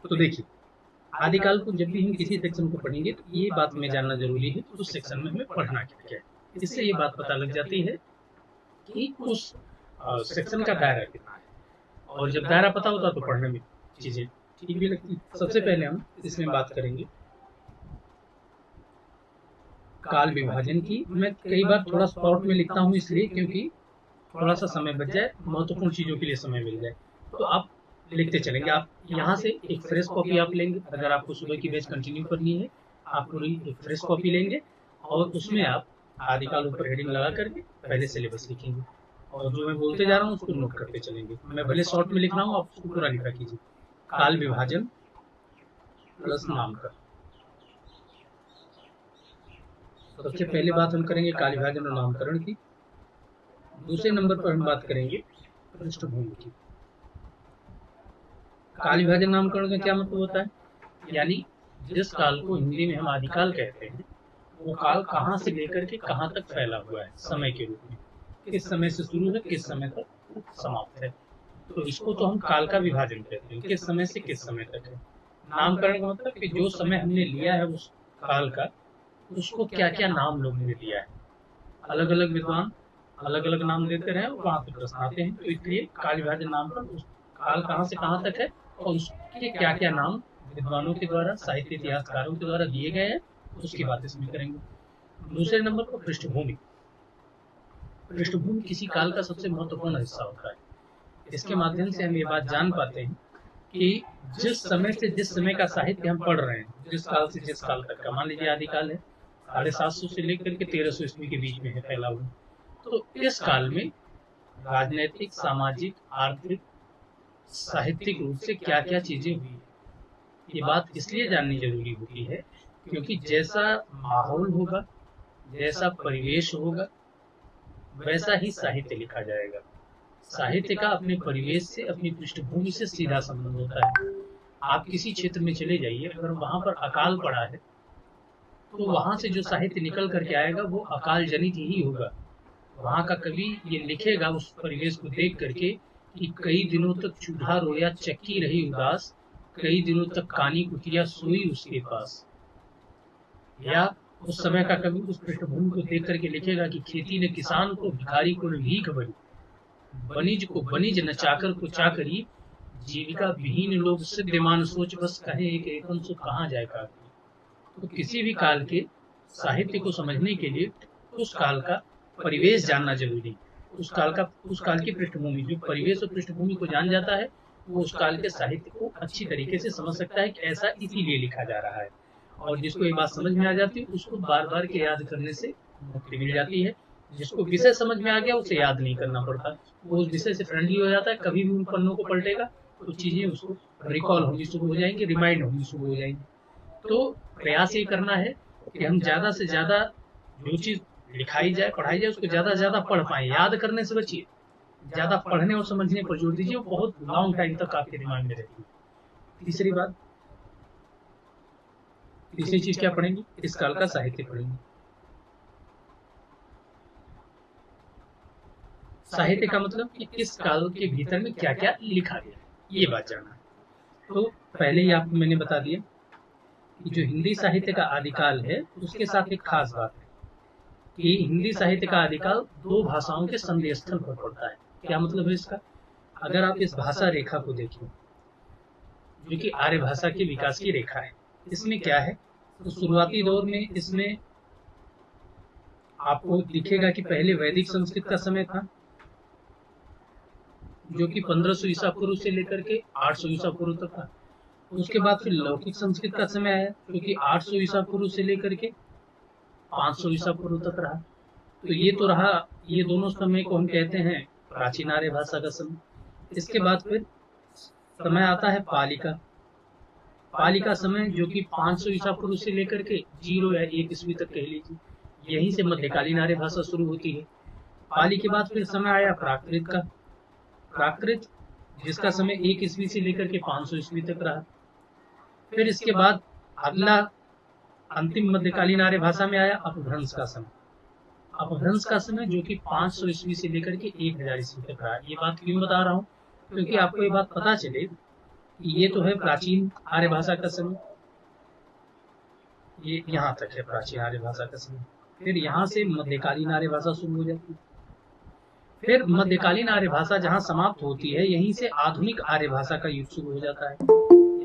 तो देखिए, आदिकाल को जब भी हम किसी सेक्शन को पढ़ेंगे तो ये बात हमें जानना जरूरी है उस सेक्शन में हमें पढ़ना क्या क्या है। इससे ये बात पता लग जाती है कि उस सेक्शन का दायरा कितना है, और जब दायरा पता होता है तो पढ़ने में चीजें ठीक भी लगती है। सबसे पहले हम इसमें बात करेंगे काल विभाजन की। मैं कई बार थोड़ा शॉर्ट में लिखता हूँ इसलिए क्योंकि थोड़ा सा समय बच जाए, महत्वपूर्ण चीजों के लिए समय मिल जाए। तो आप लिखते चलेंगे। आप यहाँ से एक फ्रेश कॉपी आप लेंगे, अगर आपको सुबह की बैच कंटिन्यू करनी है आप पूरी एक फ्रेश कॉपी लेंगे और उसमें आप आदिकाल ऊपर हेडिंग लगा करके पहले सिलेबस लिखेंगे, और जो मैं बोलते जा रहा हूँ उसको नोट करते चलेंगे। मैं भले शॉर्ट में लिख रहा हूँ, आप उसको पूरा लिखा कीजिए। काल विभाजन प्लस नामकरण। सबसे पहले बात हम करेंगे काल विभाजन और नामकरण की। दूसरे नंबर पर हम बात करेंगे पृष्ठभूमि की। काल विभाजन नामकरण का क्या मतलब होता है, यानी जिस काल को हिंदी में हम आदिकाल कहते हैं वो काल कहाँ से लेकर के कहाँ तक फैला हुआ है समय के रूप में, किस समय से शुरू है किस समय तक समाप्त है। तो इसको तो हम काल का विभाजन कहते हैं, किस समय से किस समय तक है। नामकरण का मतलब कि जो समय हमने लिया है उस काल का, उसको क्या क्या नाम लोगों ने दिया है। अलग अलग विद्वान अलग अलग नाम देते रहे और वहां पे प्रश्न आते हैं। तो इसलिए काल विभाजन नामकरण उस काल कहाँ से कहाँ तक है और उसके क्या क्या नाम विद्वानों के द्वारा, साहित्य इतिहासकारों के द्वारा दिए गए हैं, उसकी बात इसमें करेंगे। दूसरे नंबर पर पृष्ठभूमि। पृष्ठभूमि किसी काल का सबसे महत्वपूर्ण हिस्सा होता है। इसके माध्यम से हम ये बात जान पाते हैं कि जिस समय से जिस समय का साहित्य हम पढ़ रहे हैं, जिस काल से जिस काल तक का, मान लीजिए आदिकाल है 750 से लेकर के 1300 ईस्वी के बीच में है फैला हुआ। तो इस काल में राजनैतिक, सामाजिक, आर्थिक, साहित्यिक रूप से क्या क्या चीजें हुई, ये बात इसलिए जाननी जरूरी होती है क्योंकि जैसा माहौल होगा, जैसा परिवेश होगा, वैसा ही साहित्य लिखा जाएगा। साहित्य का अपने परिवेश से, अपनी पृष्ठभूमि से सीधा संबंध होता है। आप किसी क्षेत्र में चले जाइए, अगर वहां पर अकाल पड़ा है तो वहां से जो साहित्य निकल करके आएगा वो अकाल जनित ही होगा। वहां का कवि ये लिखेगा उस परिवेश को देख करके कि कई दिनों तक चूल्हा रोया चक्की रही उदास, कई दिनों तक कानी कुतिया सोई उसके पास। या उस समय का कवि उस पृष्ठभूमि को देख करके लिखेगा कि खेती ने किसान को, भिखारी को भीख बनी, बनिज को बनिज न चाकर को चाकरी, जीविका विहीन लोग सिद्धमान सोच बस कहे एक एकम सुख कहाँ जाए का। तो किसी भी काल के साहित्य को समझने के लिए उस काल का परिवेश जानना जरूरी है। उस काल की पृष्ठभूमि, जो परिवेश और पृष्ठभूमि को जान जाता है वो उस काल के साहित्य को अच्छी तरीके से समझ सकता है कि ऐसा इसीलिए लिखा जा रहा है। और जिसको ये बात समझ में आ जाती है उसको बार बार के याद करने से मुक्ति मिल जाती है। जिसको विषय समझ में आ गया उसे याद नहीं करना पड़ता, वो उस विषय से फ्रेंडली हो जाता है। कभी भी उन पन्नों को पलटेगा तो चीजें उसको रिकॉल होनी शुरू हो जाएंगी, रिमाइंड होनी शुरू हो जाएंगी। तो प्रयास ये करना है कि हम ज्यादा से ज्यादा जो चीज लिखाई जाए, पढ़ाई जाए, उसको ज्यादा से ज्यादा पढ़ पाए। याद करने से बचिए, ज्यादा पढ़ने और समझने पर जोर दीजिए, वो बहुत लॉन्ग टाइम तक आपके दिमाग में रहती है। तीसरी बात, तीसरी चीज क्या पढ़ेंगे, इस काल का साहित्य पढ़ेंगे। साहित्य का मतलब कि इस काल के भीतर में क्या क्या लिखा गया, ये बात जानना है। तो पहले ही आपको मैंने बता दिया कि जो हिंदी साहित्य का आदिकाल है उसके साथ एक खास बात है कि हिंदी साहित्य का आदिकाल दो भाषाओं के संधि स्थल पर पड़ता है। क्या मतलब है इसका, अगर आप इस भाषा रेखा को देखें जो कि आर्य भाषा के विकास की रेखा है, इसमें क्या है, तो शुरुआती दौर में इसमें आपको दिखेगा कि पहले वैदिक संस्कृत का समय था जो कि 1500 ईसा पूर्व से लेकर के 800 ईसा पूर्व तक था। उसके बाद फिर लौकिक संस्कृत का समय आया जो कि 800 ईसा पूर्व से लेकर के 500 ईसा पूर्व तक रहा। तो ये तो रहा, ये दोनों समय को हम कहते हैं प्राचीन आर्य भाषा का समय। इसके बाद फिर समय आता है पाली का। पाली का समय जो कि 500 ईसा पूर्व से लेकर के 0 या 1 ईस्वी तक कह लीजिए, यहीं से मध्यकालीन आर्य भाषा शुरू होती है। पाली के बाद फिर समय आया प्राकृत का। प्राकृत जिसका समय 1 ईस्वी से लेकर के 500 ईस्वी तक रहा। फिर इसके बाद अगला अंतिम मध्यकालीन आर्य भाषा में आया अपभ्रंश का समय। अपभ्रंश का समय जो कि 500 ईस्वी से लेकर के 1000 ईस्वी तक रहा। ये बात क्यों बता रहा हूँ, क्योंकि आपको ये बात पता चले ये तो है प्राचीन आर्य भाषा का समय, ये यहाँ तक है प्राचीन आर्य भाषा का समय। फिर यहाँ से मध्यकालीन आर्य भाषा शुरू हो जाती है। फिर मध्यकालीन आर्य भाषा जहाँ समाप्त होती है, यहीं से आधुनिक आर्य भाषा का युग शुरू हो जाता है।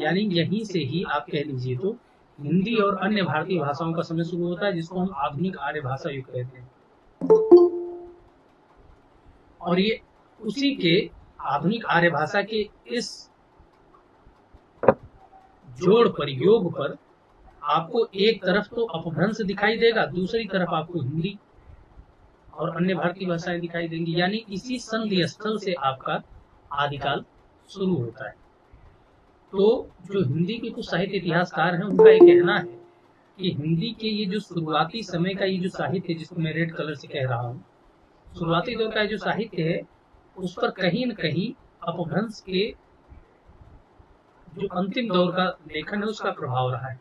यानी यहीं से ही आप कह लीजिए तो हिंदी और अन्य भारतीय भाषाओं का समय शुरू होता है, जिसको हम आधुनिक आर्य भाषा युग कहते हैं। और ये उसी के आधुनिक आर्य भाषा के इस जोड़ पर, योग पर आपको एक तरफ तो अपभ्रंश दिखाई देगा, दूसरी तरफ आपको हिंदी और अन्य भारतीय भाषाएं दिखाई देंगी। यानी इसी संधि स्थल से आपका आदिकाल शुरू होता है। तो जो हिंदी के कुछ साहित्य इतिहासकार हैं, उनका ये कहना है कि हिंदी के ये जो शुरुआती समय का ये जो साहित्य है, जिसको मैं रेड कलर से कह रहा हूँ, शुरुआती दौर का जो साहित्य है, उस पर कहीं न कहीं अपभ्रंश के जो अंतिम दौर का लेखन है उसका प्रभाव रहा है।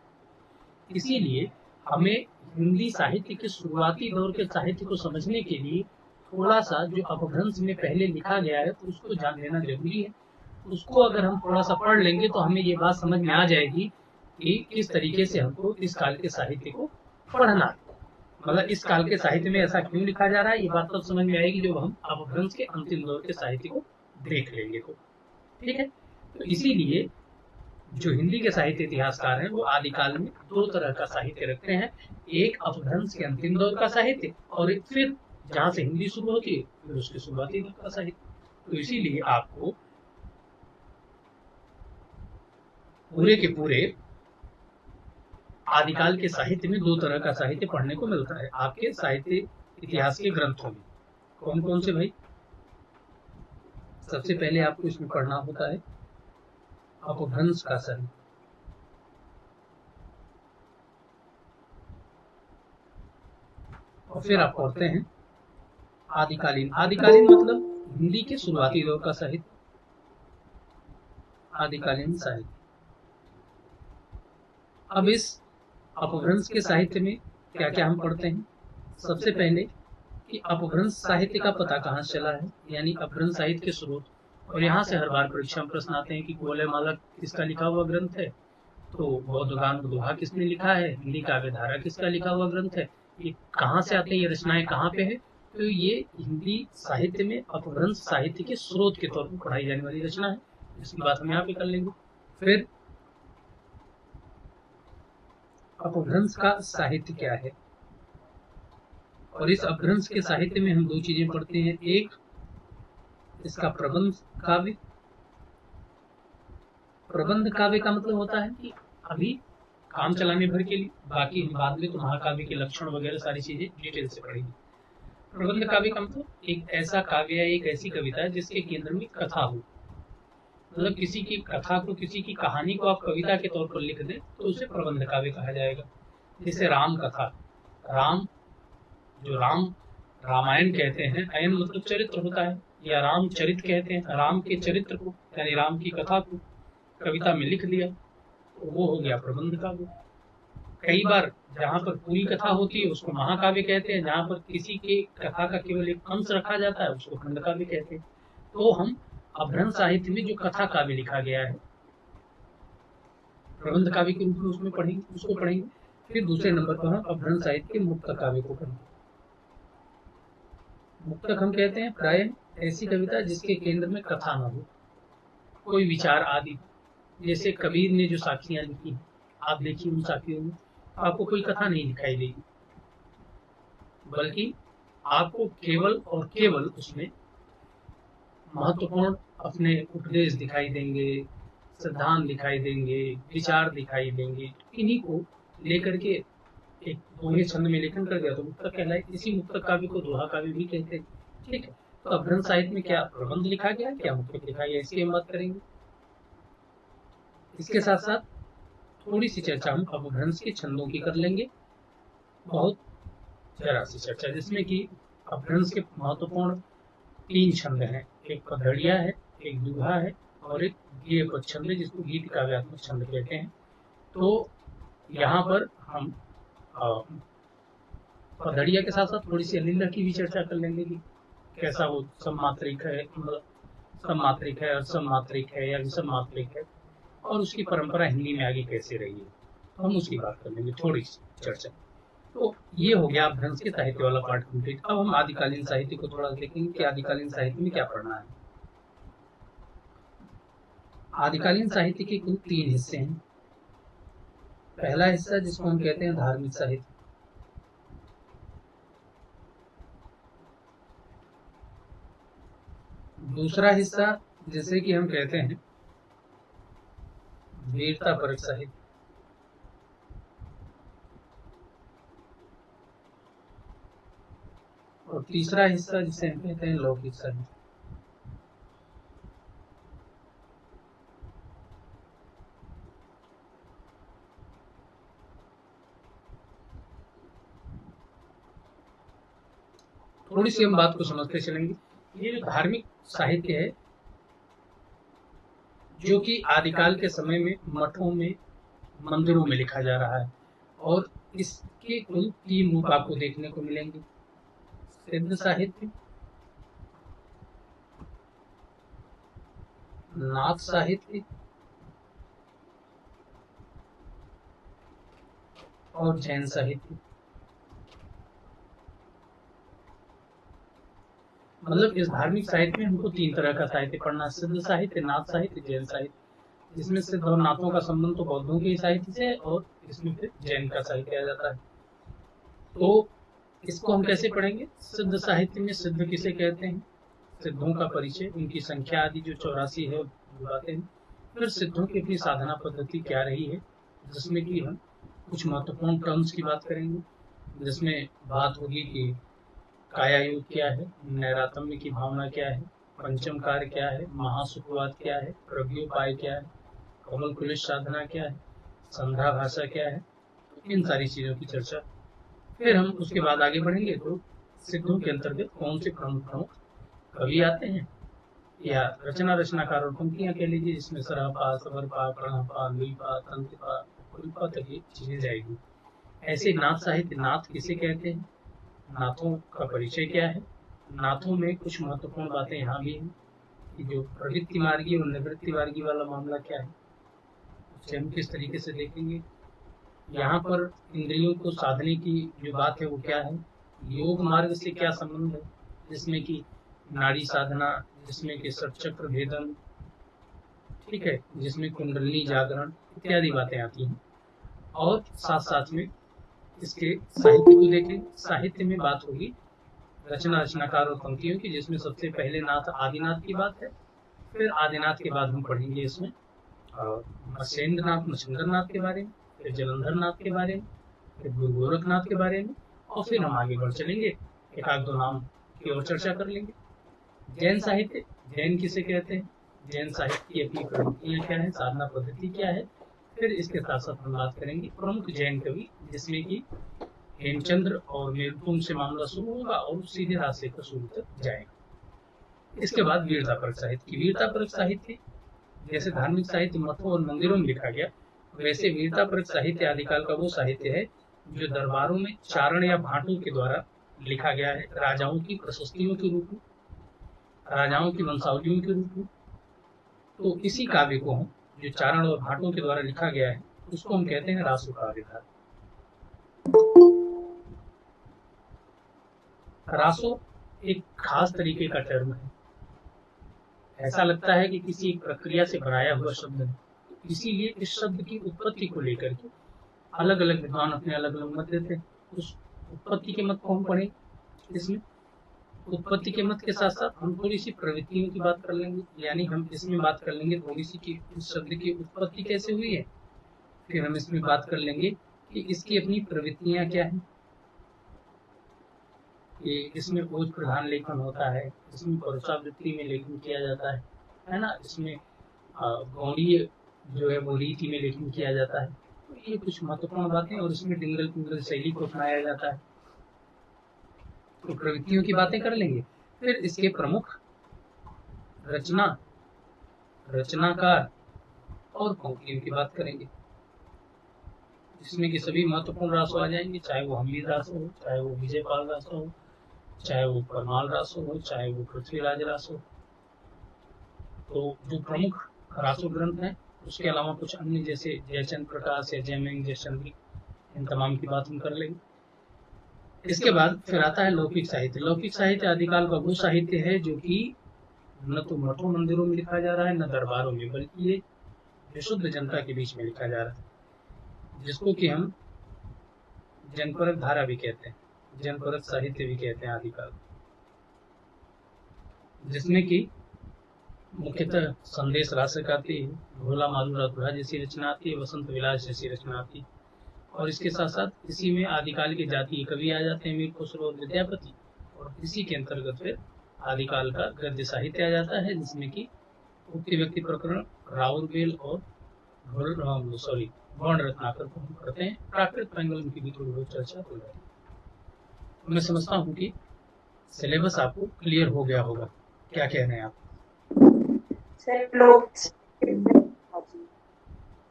इसीलिए हमें हिंदी साहित्य के शुरुआती दौर के साहित्य को समझने के लिए थोड़ा सा जो अपभ्रंश में पहले लिखा गया है तो उसको जान लेना जरूरी है। उसको अगर हम थोड़ा सा पढ़ लेंगे तो हमें ये बात समझ में आ जाएगी कि किस तरीके से हमको इस काल के साहित्य को पढ़ना है, मतलब इस काल के साहित्य में ऐसा क्यों लिखा जा रहा है। ये बात तब समझ में आएगी जब हम अपभ्रंश के अंतिम दौर के साहित्य को देख लेंगे तो, ठीक है। तो इसीलिए जो हिंदी के साहित्य इतिहासकार हैं, वो आदिकाल में दो तरह का साहित्य रखते हैं, एक अपभ्रंश के अंतिम दौर का साहित्य और एक फिर जहां से हिंदी शुरू होती है फिर उसके शुरुआती दौर का साहित्य। तो इसीलिए आपको पूरे के पूरे आदिकाल के साहित्य में दो तरह का साहित्य पढ़ने को मिलता है आपके साहित्य इतिहास के ग्रंथों में। कौन कौन से भाई? सबसे पहले आपको इसमें पढ़ना होता है अपभ्रंश का साहित्य, और फिर आप पढ़ते हैं आदिकालीन। आदिकालीन मतलब हिंदी के शुरुआती दौर का साहित्य, आदिकालीन साहित्य। अब इस अपभ्रंश के साहित्य में क्या क्या हम पढ़ते हैं? सबसे पहले कि अपभ्रंश साहित्य का पता कहाँ से चला है, यानी अपभ्रंश साहित्य के स्रोत। और यहाँ से हर बार परीक्षा में प्रश्न आते हैं कि कुवलयमाला किसका लिखा हुआ ग्रंथ है, तो बौद्धगान दोहा किसने लिखा है, हिंदी काव्यधारा किसका लिखा हुआ ग्रंथ है, ये कहाँ से आते हैं, ये रचनाएं कहाँ पे है। तो ये हिंदी साहित्य में अपभ्रंश साहित्य के स्रोत के तौर पर पढ़ाई जाने वाली रचना है, इसकी बात हम यहाँ पे कर लेंगे। फिर अपभ्रंश का साहित्य क्या है, और इस अपभ्रंश के साहित्य में हम दो चीजें पढ़ते हैं, एक इसका प्रबंध काव्य। प्रबंध काव्य का मतलब होता है कि अभी काम चलाने भर के लिए, बाकी बाद में तो महाकाव्य के लक्षण वगैरह सारी चीजें डिटेल से पढ़ेंगे। प्रबंध काव्य का मतलब एक ऐसा काव्य या एक ऐसी कविता जिसके केंद्र में कथा हो, मतलब किसी की कथा को, किसी की कहानी को आप कविता के तौर पर लिख दें तो उसे प्रबंध काव्य कहा जाएगा। जैसे राम कथा, राम जो रामायण कहते हैं, अयन मतलब चरित्र होता है, या राम चरित कहते हैं, राम के चरित्र को यानी राम की कथा को कविता में लिख दिया तो वो हो गया प्रबंध काव्य। कई बार जहाँ पर पूरी कथा होती है उसको महाकाव्य कहते हैं, जहाँ पर किसी के कथा का केवल एक अंश रखा जाता है उसको खंड काव्य कहते हैं। तो हम अपभ्रंश साहित्य में जो कथा काव्य लिखा गया है प्रबंध काव्य के रूप में उसमें पढ़ेंगे, उसको पढ़ेंगे। फिर दूसरे नंबर पर हम अपभ्रंश साहित्य के मुक्तक काव्य को पढ़ेंगे। मुक्तक हम कहते हैं प्राय ऐसी कविता जिसके केंद्र में कथा न हो, कोई विचार आदि। जैसे कबीर ने जो साखियां लिखी, आप देखिए उन साखियों में आपको कोई कथा नहीं दिखाई देगी, बल्कि आपको केवल और केवल उसमें महत्वपूर्ण अपने उपदेश दिखाई देंगे, सिद्धांत दिखाई देंगे, विचार दिखाई देंगे। इन्हीं को लेकर के एक दोहे छंद में लेखन कर दिया तो मुक्तक कहलाए। इसी मुक्तक काव्य को दोहा काव्य भी कहते हैं, ठीक है। तो अपभ्रंश साहित्य में क्या प्रबंध लिखा गया, क्या मुक्तक लिखा गया, इसकी हम बात करेंगे। इसके साथ साथ थोड़ी सी चर्चा हम अपभ्रंश के छंदों की कर लेंगे, बहुत जरा सी चर्चा, जिसमें कि अपभ्रंश के महत्वपूर्ण 3 छंद हैं, एक पधड़िया है, एक दोहा है और एक गेय पद छंद है, जिसको गीत काव्यात्मक छंद कहते हैं। तो यहाँ पर हम पधड़िया के साथ साथ थोड़ी सी अलिंदा की भी चर्चा कर लेंगे कि कैसा वो सममात्रिक है, मतलब सममात्रिक है और सममात्रिक है या विषम मात्रिक है, और उसकी परंपरा हिंदी में आगे कैसे रही है, तो हम उसकी बात कर लेंगे, थोड़ी सी चर्चा। तो ये हो गया अपभ्रंश के साहित्य वाला पार्ट कंप्लीट। अब हम आदिकालीन साहित्य को थोड़ा देखेंगे कि आदिकालीन साहित्य में क्या पढ़ना है। आदिकालीन साहित्य के कुल 3 हिस्से हैं। पहला हिस्सा जिसको हम कहते हैं धार्मिक साहित्य, दूसरा हिस्सा जैसे कि हम कहते हैं वीरता परक साहित्य, और तीसरा हिस्सा जिसे हम कहते हैं लौकिक साहित्य। थोड़ी सी हम बात को समझते चलेंगे। ये जो धार्मिक साहित्य है जो कि आदिकाल के समय में मठों में, मंदिरों में लिखा जा रहा है, और इसके कुल 3 रूप आपको देखने को मिलेंगे। सिद्ध साहित्य, नाथ साहित्य और जैन साहित्य। मतलब इस धार्मिक साहित्य में हमको 3 तरह का साहित्य पढ़ना है, सिद्ध साहित्य, नाथ साहित्य, जैन साहित्य। जिसमें सिद्ध और नाथों का संबंध तो बौद्धों के साहित्य से है, और इसमें फिर जैन का साहित्य आ जाता है। तो इसको हम कैसे पढ़ेंगे? सिद्ध साहित्य में सिद्ध किसे कहते हैं, सिद्धों का परिचय, उनकी संख्या आदि जो 84 है बताते हैं। फिर सिद्धों की अपनी साधना पद्धति क्या रही है, जिसमें कि हम कुछ महत्वपूर्ण टर्म्स की बात करेंगे, जिसमें बात होगी कि काया योग क्या है, नैरातम्य की भावना क्या है, पंचम कार्य क्या है, महासुखवाद क्या है, प्रज्ञोपाय क्या है, कमल कुलिश साधना क्या है, संध्या भाषा क्या है, इन सारी चीजों की चर्चा। फिर हम उसके बाद आगे बढ़ेंगे तो सिद्धों के अंतर्गत कौन से प्रमुख कवि आते हैं, या रचनाकार और पंक्तियां कह लीजिए, जिसमें सरहपा, सबरपा, प्रणहपा, लुईपा, तंत्रपा, कुलपा तक ये चीजें जाएगी। ऐसे नाथ साहित्य, नाथ किसे कहते हैं, नाथों का परिचय क्या है, नाथों में कुछ महत्वपूर्ण बातें यहाँ भी हैं कि जो प्रवृत्ति मार्गी और निवृत्ति मार्गी वाला मामला क्या है, उसे हम किस तरीके से देखेंगे। यहाँ पर इंद्रियों को साधने की जो बात है वो क्या है, योग मार्ग से क्या संबंध है, जिसमें कि नाड़ी साधना, जिसमें कि सचक्र भेदन, ठीक है, जिसमें कुंडलिनी जागरण इत्यादि बातें आती हैं। और साथ साथ में इसके साहित्य को देखें। साहित्य में बात होगी रचनाकार और पंक्तियों की, जिसमें सबसे पहले नाथ आदिनाथ की बात है। फिर आदिनाथ के बाद हम पढ़ेंगे इसमें मत्स्येंद्र नाथ, मच्छिंद्र नाथ के बारे में, फिर जलंधर नाथ के बारे में, फिर गुरु गोरखनाथ के बारे में, और फिर हम आगे बढ़ चलेंगे, एक आध दो नाम की और चर्चा कर लेंगे। जैन साहित्य, जैन किसे कहते हैं, जैन साहित्य की अपनी प्रवृत्तियां क्या है, साधना पद्धति क्या है। फिर इसके साथ साथ हम बात करेंगे प्रमुख जैन कवि, जिसमें कि हेमचंद्र और मेरुतुंग से मामला शुरू होगा और सीधे हाथ से कसूर तक जाएगा। इसके बाद वीरता परक साहित्य की, वीरता परक साहित्य जैसे धार्मिक साहित्य मठों और मंदिरों में लिखा गया, वैसे वीरता परक साहित्य आदिकाल का वो साहित्य है जो दरबारों में चारण या भाटों के द्वारा लिखा गया है, राजाओं की प्रशस्तियों के रूप में, राजाओं की वंशावलियों के रूप में। तो इसी काव्य को हम जो चारण और भाटों के द्वारा लिखा गया है उसको हम कहते हैं रासो काव्य। रासो एक खास तरीके का टर्म है, ऐसा लगता है कि किसी एक प्रक्रिया से बनाया हुआ शब्द है, इसीलिए इस शब्द की उत्पत्ति को लेकर के अलग अलग विद्वान अपने अलग अलग मत देते हैं। उस उत्पत्ति के मत को हम पढ़ें। इसमें उत्पत्ति के मत के साथ साथ हम थोड़ी सी प्रवृत्तियों की बात कर लेंगे, यानी हम इसमें बात कर लेंगे थोड़ी सी कि इस शब्द की उत्पत्ति कैसे हुई है। फिर हम इसमें बात कर लेंगे कि इसकी अपनी प्रवृत्तियां क्या हैं, कि इसमें ओज प्रधान लेखन होता है, इसमें परुषावृत्ति में लेखन किया जाता है ना, इसमें गौड़ीय जो है वो रीति में लेखन किया जाता है। तो ये कुछ महत्वपूर्ण बातें, और इसमें डिंगल पिंगल शैली को अपनाया जाता है। तो प्रवृत्तियों की बातें कर लेंगे। फिर इसके प्रमुख रचनाकार और पंक्तियों की बात करेंगे, जिसमें कि सभी महत्वपूर्ण रासो आ जाएंगे, चाहे वो हमीर रासो हो, चाहे वो विजयपाल रासो हो, चाहे वो परमाल रासो हो, चाहे वो पृथ्वीराज रासो। तो जो प्रमुख रासो ग्रंथ हैं उसके अलावा कुछ अन्य जैसे जयचंद्र प्रकाश या जयमेंग जयचंद्र, इन तमाम की बात हम कर लेंगे। इसके बाद फिर आता है लौकिक साहित्य। लौकिक साहित्य आदिकाल का वो साहित्य है जो कि न तो मठों मंदिरों में लिखा जा रहा है न दरबारों में, बल्कि ये विशुद्ध जनता के बीच में लिखा जा रहा है, जिसको कि हम जनपरक धारा भी कहते हैं, जनपरक साहित्य भी कहते हैं आदिकाल, जिसमें कि मुख्यतः संदेश रासक आती है, भोला मालूरा दुल्हा जैसी रचना आती है, वसंत विलास जैसी रचना आती है, और इसके साथ साथ इसी में आदिकाल के जातीय कवि आ जाते हैं, मीर खुसरो और विद्यापति, और इसी के अंतर्गत फिर आदिकाल का गद्य साहित्य आ जाता है, जिसमें कि उक्ति व्यक्ति प्रकरण, राउरवेल और वर्ण रत्नाकर को हम करते हैं। प्राकृत पेंगुलम की भी थोड़ी बहुत चर्चा हो जाती है। मैं समझता हूँ कि सिलेबस आपको क्लियर हो गया होगा। क्या कह रहे हैं आप?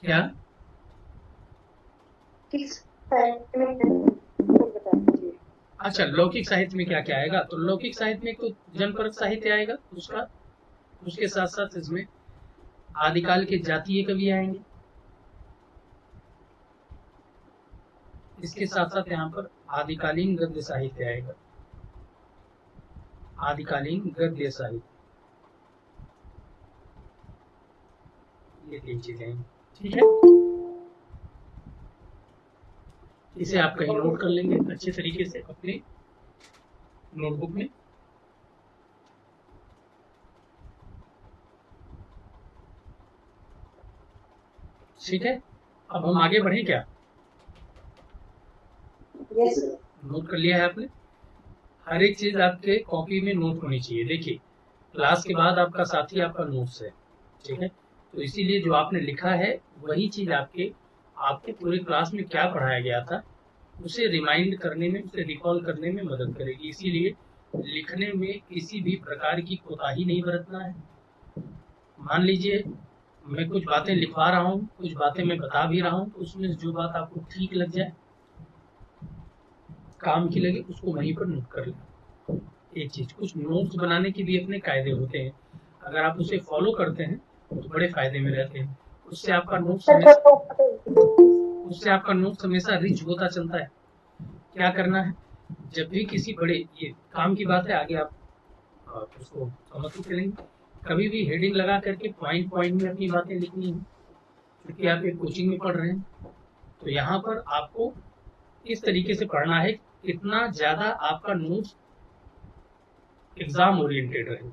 क्या अच्छा, लौकिक साहित्य में क्या क्या आएगा? तो लौकिक साहित्य में तो जनपरक साहित्य आएगा, उसके साथ साथ इसमें आदिकाल के जातीय कवि आएंगे, इसके साथ साथ यहाँ पर आदिकालीन गद्य साहित्य आएगा, आदिकालीन गद्य साहित्य, ये 3 चीजें हैं। ठीक है, इसे आप कहीं नोट कर लेंगे अच्छे तरीके से अपने नोटबुक में। ठीक है, अब हम आगे बढ़े क्या? नोट कर लिया है आपने? हर एक चीज आपके कॉपी में नोट होनी चाहिए। देखिए, क्लास के बाद आपका साथी आपका नोट्स है, ठीक है, तो इसीलिए जो आपने लिखा है वही चीज आपके पूरे क्लास में क्या पढ़ाया गया था उसे रिमाइंड करने में, उसे रिकॉल करने में मदद करेगी। इसीलिए लिखने में किसी भी प्रकार की कोताही नहीं बरतना है। मान लीजिए मैं कुछ बातें लिखवा रहा हूँ, कुछ बातें मैं बता भी रहा हूँ, तो उसमें जो बात आपको ठीक लग जाए, काम की लगे, उसको वहीं पर नोट कर लें। एक चीज, कुछ नोट्स बनाने के भी अपने कायदे होते हैं, अगर आप उसे फॉलो करते हैं तो बड़े फायदे में रहते हैं। उससे आपका नोट्स हमेशा रिच होता चलता है। क्या करना है, जब भी किसी बड़े, ये काम की बात है, आगे आप उसको समझ चलेंगे, कभी भी हेडिंग लगा करके पॉइंट में अपनी बातें लिखनी है, क्योंकि आप एक कोचिंग में पढ़ रहे हैं, तो यहाँ पर आपको इस तरीके से पढ़ना है कितना ज्यादा आपका नोट्स एग्जाम ओरिएंटेड रहे,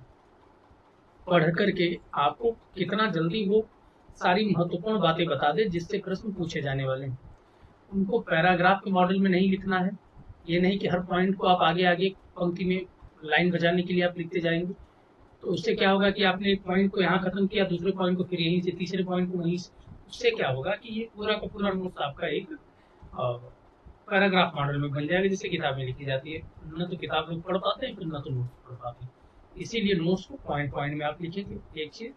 पढ़ करके आपको कितना जल्दी वो सारी महत्वपूर्ण बातें बता दे जिससे प्रश्न पूछे जाने वाले हैं। उनको पैराग्राफ के मॉडल में नहीं लिखना है, ये नहीं कि हर पॉइंट को आप आगे आगे पंक्ति में लाइन बजाने के लिए आप लिखते जाएंगे, तो उससे क्या होगा कि आपने एक पॉइंट को यहाँ खत्म किया, दूसरे पॉइंट को फिर यहीं से, तीसरे पॉइंट को वहीं से, उससे क्या होगा कि ये पूरा का पूरा नोट्स आपका एक पैराग्राफ मॉडल में बन जाएगा, जिससे किताब में लिखी जाती है। न तो किताब लोग पढ़ पाते हैं, फिर न तो नोट्स पढ़ पाते हैं, इसीलिए नोट्स को पॉइंट में आप लिखेंगे, एक चीज।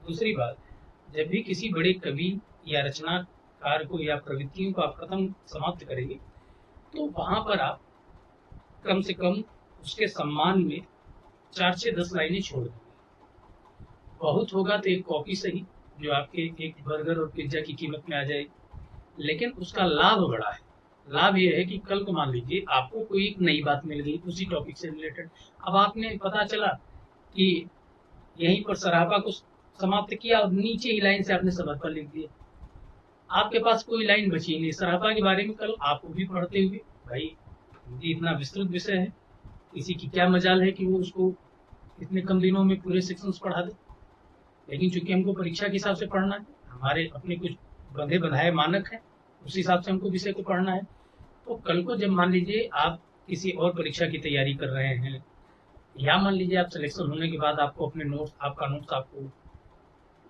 दूसरी बात, जब भी किसी बड़े कवि या रचनाकार को या प्रवृत्तियों को आप खत्म समाप्त करेंगे, तो वहां पर आप कम से कम उसके सम्मान में 4 से 10 लाइनें छोड़ देंगे। बहुत होगा तो एक कॉपी सही, जो आपके एक बर्गर और पिज्जा की कीमत में आ जाएगी, लेकिन उसका लाभ बड़ा है। लाभ यह है कि कल को मान लीजिए आपको कोई एक नई बात मिल गई उसी टॉपिक से रिलेटेड, अब आपने पता चला कि यहीं पर सराहबा को समाप्त किया और नीचे ही लाइन से आपने समर पर लिख दिया, आपके पास कोई लाइन बची नहीं सराहबा के बारे में। कल आपको भी पढ़ते हुए, भाई इतना विस्तृत विषय है, किसी की क्या मजाल है कि वो उसको इतने कम दिनों में पूरे सेक्शंस पढ़ा दे, लेकिन चूंकि हमको परीक्षा के हिसाब से पढ़ना है, हमारे अपने कुछ बंधे बंधाए मानक है, उस हिसाब से हमको विषय को पढ़ना है। तो कल को जब मान लीजिए आप किसी और परीक्षा की तैयारी कर रहे हैं, या मान लीजिए आप सिलेक्शन होने के बाद आपको अपने नोट्स, आपका नोट्स आपको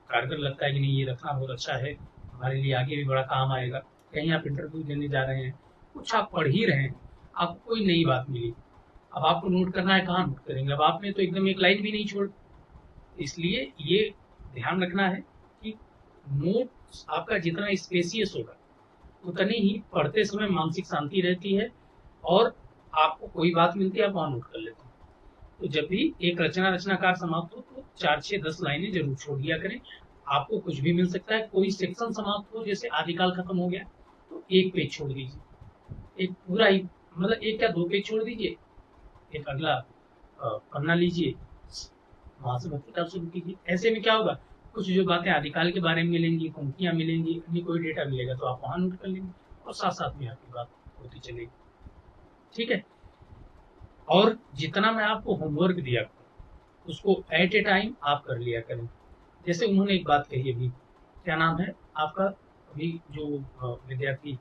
कारगर लगता है कि नहीं ये रखना बहुत अच्छा है, हमारे लिए आगे भी बड़ा काम आएगा, कहीं आप इंटरव्यू देने जा रहे हैं, कुछ आप पढ़ ही रहे हैं, आपको कोई नई बात मिली, अब आपको नोट करना है, कहाँ नोट करेंगे? अब आपने तो एकदम एक लाइन भी नहीं छोड़। इसलिए ये ध्यान रखना है कि नोट्स आपका जितना स्पेसियस होगा उतनी ही पढ़ते समय मानसिक शांति रहती है, और आपको कोई बात मिलती है आप वहां नोट कर लेते हैं। तो जब भी एक रचनाकार समाप्त हो तो 4 से 10 लाइनें जरूर छोड़ दिया करें, आपको कुछ भी मिल सकता है, कोई सेक्शन समाप्त हो, जैसे आदिकाल खत्म हो गया तो एक पेज छोड़ दीजिए, एक पूरा ही मतलब एक या दो पेज छोड़ दीजिए, एक अगला पन्ना लीजिए, वहां से भक्ति काल शुरू कीजिए। ऐसे में क्या होगा, कुछ जो बातें आदिकाल के बारे में मिलेंगी, पंक्तियां मिलेंगी, अन्य कोई डेटा मिलेगा तो आप वहां नोट कर लेंगे और साथ साथ में आपकी बात होती चलेगी। ठीक है। और जितना मैं आपको होमवर्क दिया उसको एट ए टाइम आप कर लिया करें। जैसे उन्होंने एक बात कही अभी, क्या नाम है आपका अभी जो विद्यार्थी,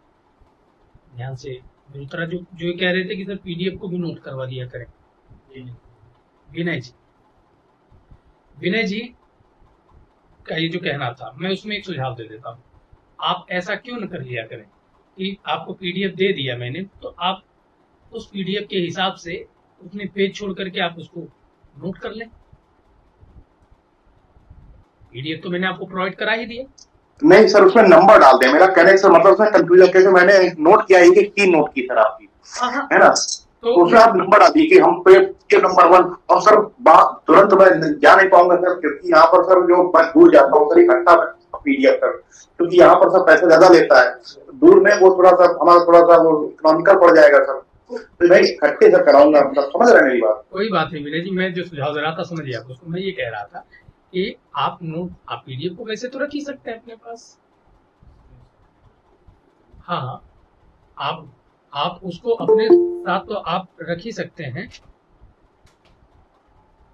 ध्यान से दूसरा जो कह रहे थे कि सर पीडीएफ को भी नोट करवा दिया करें, विनय जी का ये जो कहना था, मैं उसमें एक सुझाव दे देता हूँ। आप ऐसा क्यों न कर लिया करें कि आपको पीडीएफ दे दिया मैंने, तो आप उस पीडीएफ के हिसाब से उसमें पेज छोड़ करके आप उसको नोट कर लें। पीडीएफ तो मैंने आपको प्रोवाइड करा ही दिया। नहीं सर, उसमें नंबर डाल दें। मेरा कहने से मतलब उसमें कंफ्यूजन, क्योंकि मैंने नोट किया है कि नोट की सर आपकी, है ना, तो उसमें आप नंबर डाल दिए कि हम पे नंबर 1। और सर तुरंत मैं जा नहीं पाऊंगा सर, क्योंकि यहाँ पर सर जो मैं दूर जाता हूँ सर इकट्ठा पीडीएफ सर, क्योंकि यहाँ पर सर पैसे ज्यादा लेता है, दूर में वो थोड़ा सा हमारा थोड़ा सा वो इकोनॉमिकल पड़ जाएगा सर, तो मैं इकट्ठे सर कराऊंगा। मतलब समझ रहे हैं मेरी बात? कोई बात नहीं विनय जी, मैं जो सुझाव दे रहा था समझिए आप उसको। मैं ये कह रहा था कि आप नोट, आप पीडीएफ को वैसे तो रख ही सकते हैं अपने पास। हाँ, आप उसको अपने साथ तो आप रख ही सकते हैं,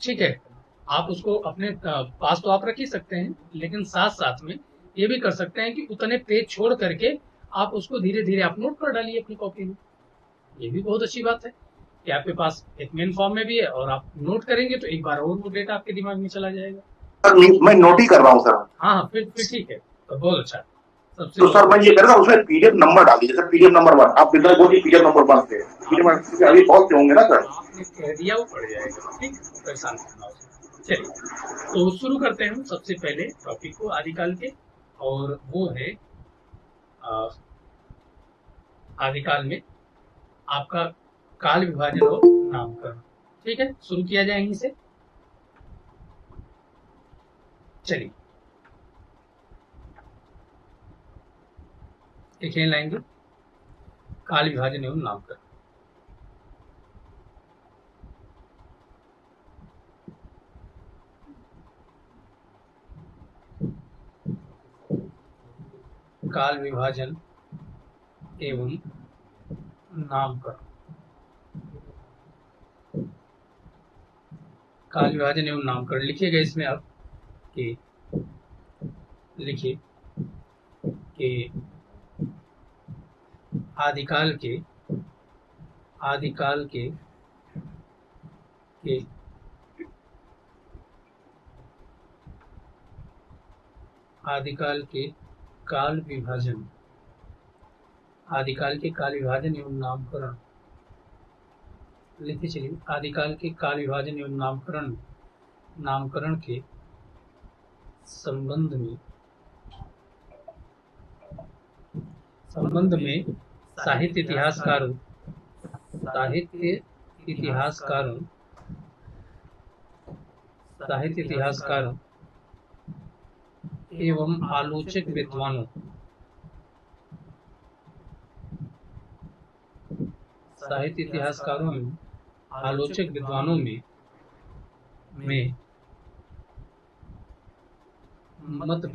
ठीक है, आप उसको अपने पास तो आप रख ही सकते हैं, लेकिन साथ साथ में ये भी कर सकते हैं कि उतने पेज छोड़ करके आप उसको धीरे धीरे आप नोट कर डालिए अपनी कॉपी में। ये भी बहुत अच्छी बात है कि आपके पास एक मेन फॉर्म में भी है और आप नोट करेंगे तो एक बार और वो डेटा आपके दिमाग में चला जाएगा। सर मैं नोट ही कर रहा हूँ सर। हाँ, फिर ठीक है, तो बहुत अच्छा। तो सर मैं ये कह रहा हूँ उसमें पीडीएफ नंबर डाल दीजिए, पीडीएफ नंबर 1 आप बिल्कुल बोलिए, पीडीएफ नंबर 1 पे क्योंकि अभी बहुत से होंगे ना सर। आपने कह दिया वो पड़ जाएगा, ठीक, परेशान करना हो। चलिए तो शुरू करते हैं हम सबसे पहले टॉपिक को आदिकाल के, और वो है आदिकाल में आपका काल विभाजन और नामकरण। ठीक है, शुरू किया जाए यहीं से। चलिए लिखें लाएंगे काल विभाजन एवं नामकरण। काल विभाजन एवं नामकरण। काल विभाजन एवं नामकरण लिखिएगा इसमें आप कि लिखिए कि आदिकाल के काल विभाजन, आदिकाल के काल विभाजन एवं नामकरण लिखिए। चलिए, आदिकाल के काल विभाजन एवं नामकरण के संबंध में साहित्य इतिहासकारों एवं आलोचक विद्वानों में मत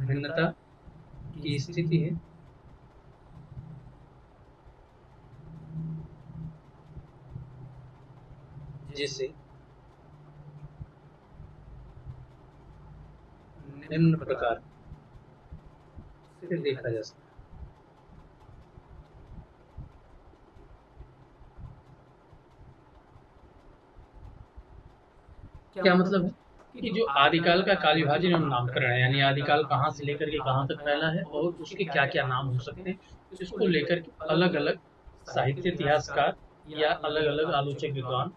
भिन्नता की स्थिति है, जिसे निम्न प्रकार से देखा जा सकता है। क्या मतलब है कि जो आदिकाल का काल विभाजन एवं नामकरण है, यानी आदिकाल कहाँ से लेकर के कहाँ तक फैला है और उसके क्या क्या नाम हो सकते हैं, इसको लेकर के अलग अलग साहित्य इतिहासकार या अलग अलग आलोचक विद्वान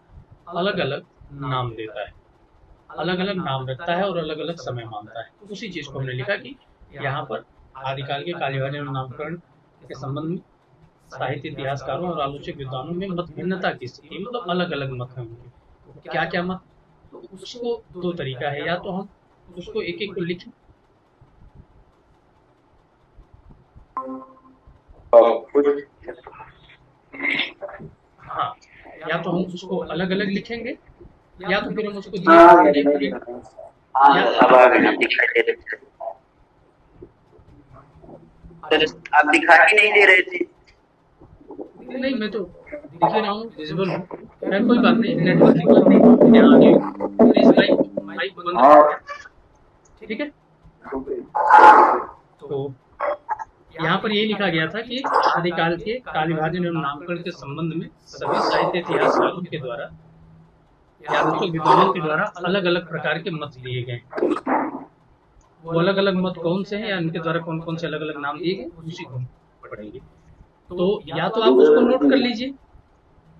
अलग अलग नाम देता है, अलग अलग नाम रखता है और अलग अलग समय मानता है। उसी चीज को हमने लिखा कि यहाँ पर आदिकाल के काल विभाजन एवं नामकरण के संबंध में साहित्य इतिहासकारों और आलोचक विद्वानों में मत भिन्नता की स्थिति, मतलब अलग अलग मत हैं उनके, क्या क्या मत, तो उसको दो तरीका है, या तो हम उसको एक एक को लिखें, हाँ, या तो हम उसको अलग अलग लिखेंगे, या तो फिर हम उसको आप दिखाई नहीं दे रहे थे। नहीं, मैं तो दिख ही रहा हूँ, विजिबल हूँ। खैर कोई बात नहीं, नेटवर्क दिक्कत नहीं हो, यहाँ आ गई। प्लीज माइक बंद रखिए, ठीक है। तो यहाँ पर ये लिखा गया था कि आदिकाल के काल विभाजन एवं नामकरण के संबंध में सभी साहित्य इतिहासकारों के द्वारा या पुस्तक विद्वानों के द्वारा अलग अलग प्रकार के मत दिए गए। वो अलग अलग मत कौन से हैं या इनके द्वारा कौन कौन से अलग अलग नाम दिए गए, उसी को पढ़ेंगे। तो या तो आप उसको नोट कर लीजिए,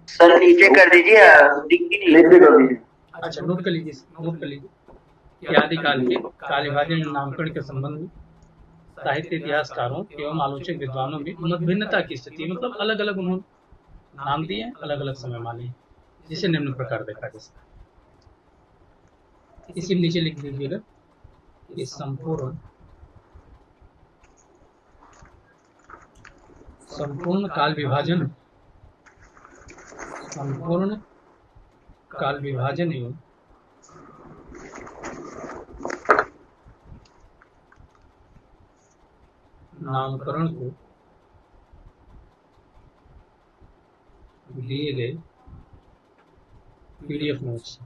सर नीचे कर दीजिए, अच्छा नोट कर लीजिए कि आदिकाल के काल विभाजन नामकरण के संबंध में साहित्य इतिहासकारों एवं आलोचक विद्वानों में मतभिन्नता की स्थिति, मतलब अलग अलग उन्होंने नाम दिए, अलग अलग समय माने, जिसे निम्न प्रकार देखा जा सकता है। इसी नीचे लिख दीजिएगा कि संपूर्ण काल विभाजन एवं नामकरण को दिए गए पीडीएफ नोट्स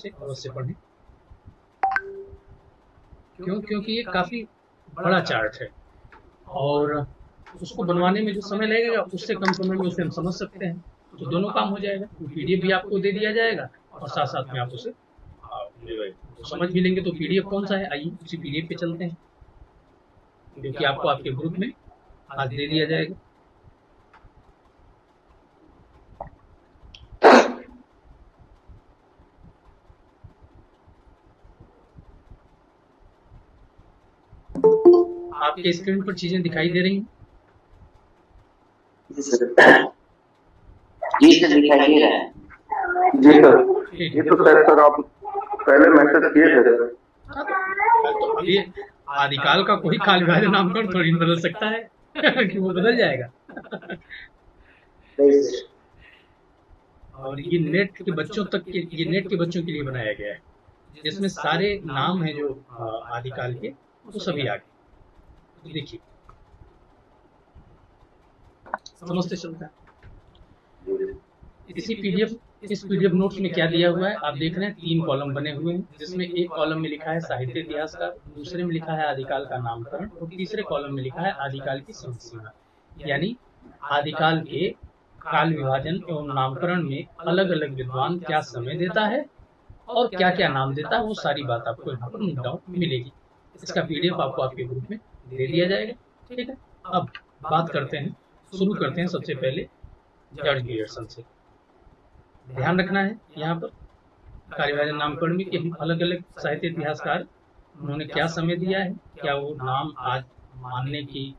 से अवश्य पढ़ें। क्योंकि ये काफी बड़ा चार्ट है और उसको बनवाने में जो समय लगेगा उससे कम समय में उसे हम समझ सकते हैं, तो दोनों काम हो जाएगा। पीडीएफ भी आपको दे दिया जाएगा और साथ साथ में आप उसे समझ भी लेंगे। तो पीडीएफ कौन सा है, आइए उसी पीडीएफ पे चलते हैं, क्योंकि आपको आपके ग्रुप में आज दे दिया जाएगा। आपके स्क्रीन पर चीजें दिखाई दे रही हैं? जी सर दिखाई दे रहा है। जी सर, ये तो सर आप पहले मैसेज किए थे सर। तो ये आदिकाल का कोई काल विभाजन नामकरण थोड़ी बदल सकता है कि वो बदल जाएगा। और ये नेट के बच्चों के लिए बनाया गया है, जिसमें सारे नाम हैं जो आदिकाल के, वो सभी आ गए। तो देखिए समझते चलता है। इस पीडीएफ नोट्स में क्या दिया हुआ है आप देख रहे हैं, 3 कॉलम बने हुए हैं, जिसमें एक कॉलम में लिखा है साहित्य इतिहास का, दूसरे में लिखा है आदिकाल का नामकरण और तीसरे कॉलम में लिखा है आदिकाल की समसीमा। यानी आदिकाल के काल विभाजन एवं नामकरण में अलग अलग विद्वान क्या समय देता है और क्या क्या नाम देता है, वो सारी बात आपको यहाँ पर नोट डाउन मिलेगी। इसका पीडीएफ आपको आपके ग्रुप में दे दिया जाएगा, ठीक है। अब बात करते हैं, शुरू करते हैं सबसे पहले जॉर्ज ग्रियर्सन से। ध्यान रखना है यहाँ पर काल विभाजन नामकरण में कि हम अलग अलग साहित्य इतिहासकार उन्होंने क्या समय दिया है, क्या वो नाम आज मानने की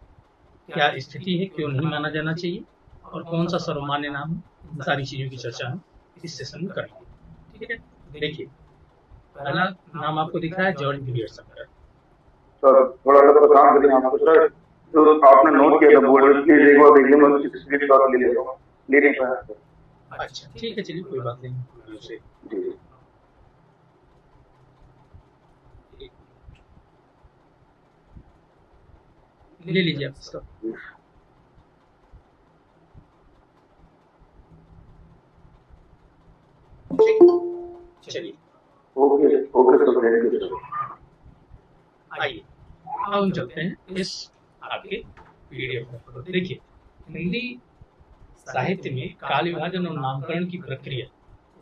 क्या स्थिति है, क्यों नहीं माना जाना चाहिए और कौन सा सर्वमान्य नाम है, इन सारी चीजों की चर्चा हम इस सेशन में करेंगे, ठीक है। देखिए पहला नाम आपको दिख रहा है जॉर्ज ग्रियर्सन का। सर थोड़ा सा काम करिए आपको सर, जो आपने नोट किया था बोर्ड में प्लीज एक बार देख लें, मैं उसकी स्क्रीनशॉट ले लेता हूं, ले नहीं पाया सर। अच्छा ठीक है, चलिए कोई बात नहीं, उसे ले लीजिए आप इसका। चलिए ओके सर, थैंक यू। आइए अब हम चलते हैं इस आपके पीडीएफ में। देखिए हिंदी साहित्य में काल विभाजन और नामकरण की प्रक्रिया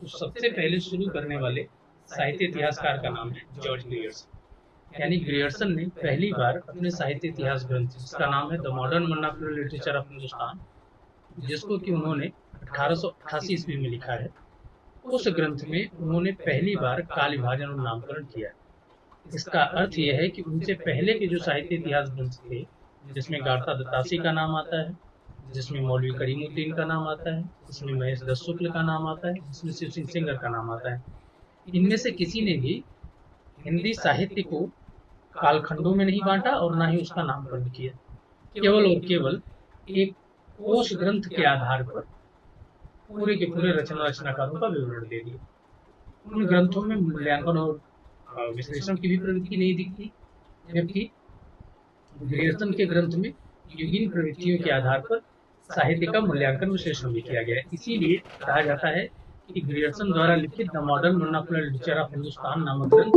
तो सबसे पहले शुरू करने वाले साहित्य इतिहासकार का नाम है जॉर्ज ग्रियर्सन। यानी ग्रियर्सन ने पहली बार अपने साहित्य इतिहास ग्रंथ, जिसका नाम है the modern vernacular literature of Hindustan, जिसको कि उन्होंने 1888 ईस्वी में लिखा है, उस ग्रंथ में उन्होंने पहली बार काल विभाजन और नामकरण किया। इसका अर्थ यह है कि उनसे पहले के जो साहित्य इतिहास ग्रंथ थे जिसमें गारता दत्तासी का नाम आता है, जिसमें मौलवी करीमुद्दीन का नाम आता है, जिसमें महेश दत्त शुक्ल का नाम आता है, जिसमें शिव सिंह सेंगर का नाम आता है। इनमें से किसी ने भी हिंदी साहित्य को कालखंडों में नहीं बांटा और ना ही उसका नामकरण किया। केवल और केवल एक कोश ग्रंथ के आधार पर पूरे के पूरे रचनाकारों का विवरण दे दिया। उन ग्रंथों में मूल्यांकन और विश्लेषण की भी प्रवृत्ति नहीं दिखती, जबकि ग्रियर्सन के ग्रंथ में युगीन प्रवृत्तियों के आधार पर साहित्य का मूल्यांकन विश्लेषण भी किया गया है। इसीलिए कहा जाता है कि ग्रियर्सन द्वारा लिखित the modern vernacular literature of Hindustan नामक ग्रंथ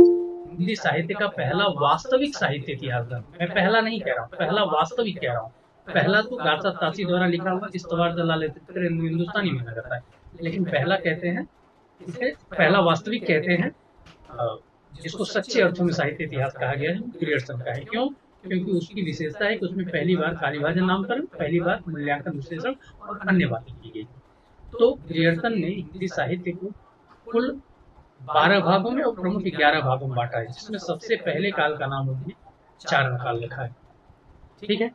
हिंदी साहित्य का पहला वास्तविक साहित्य इतिहास ग्रंथ। मैं पहला नहीं कह रहा हूँ, पहला वास्तविक कह रहा हूँ। पहला तो गारता दत्तासी द्वारा लिखा हुआ इस्तवार दलाल हिंदुस्तानी में नजर है, लेकिन पहला कहते हैं, इसे पहला वास्तविक कहते हैं, जिसको सच्चे अर्थों में साहित्य इतिहास कहा गया है, ग्रियर्सन का है। क्यों? क्योंकि उसकी विशेषता है कि उसमें पहली बार कार्यभाजन नामकरण, पहली बार मूल्यांकन विश्लेषण और अन्य बातें की गई। तो ग्रियर्सन ने हिंदी साहित्य को कुल 12 भागों में और प्रमुख 11 भागों में बांटा है, जिसमें सबसे पहले काल का नाम उन्होंने चारण काल लिखा है। ठीक है,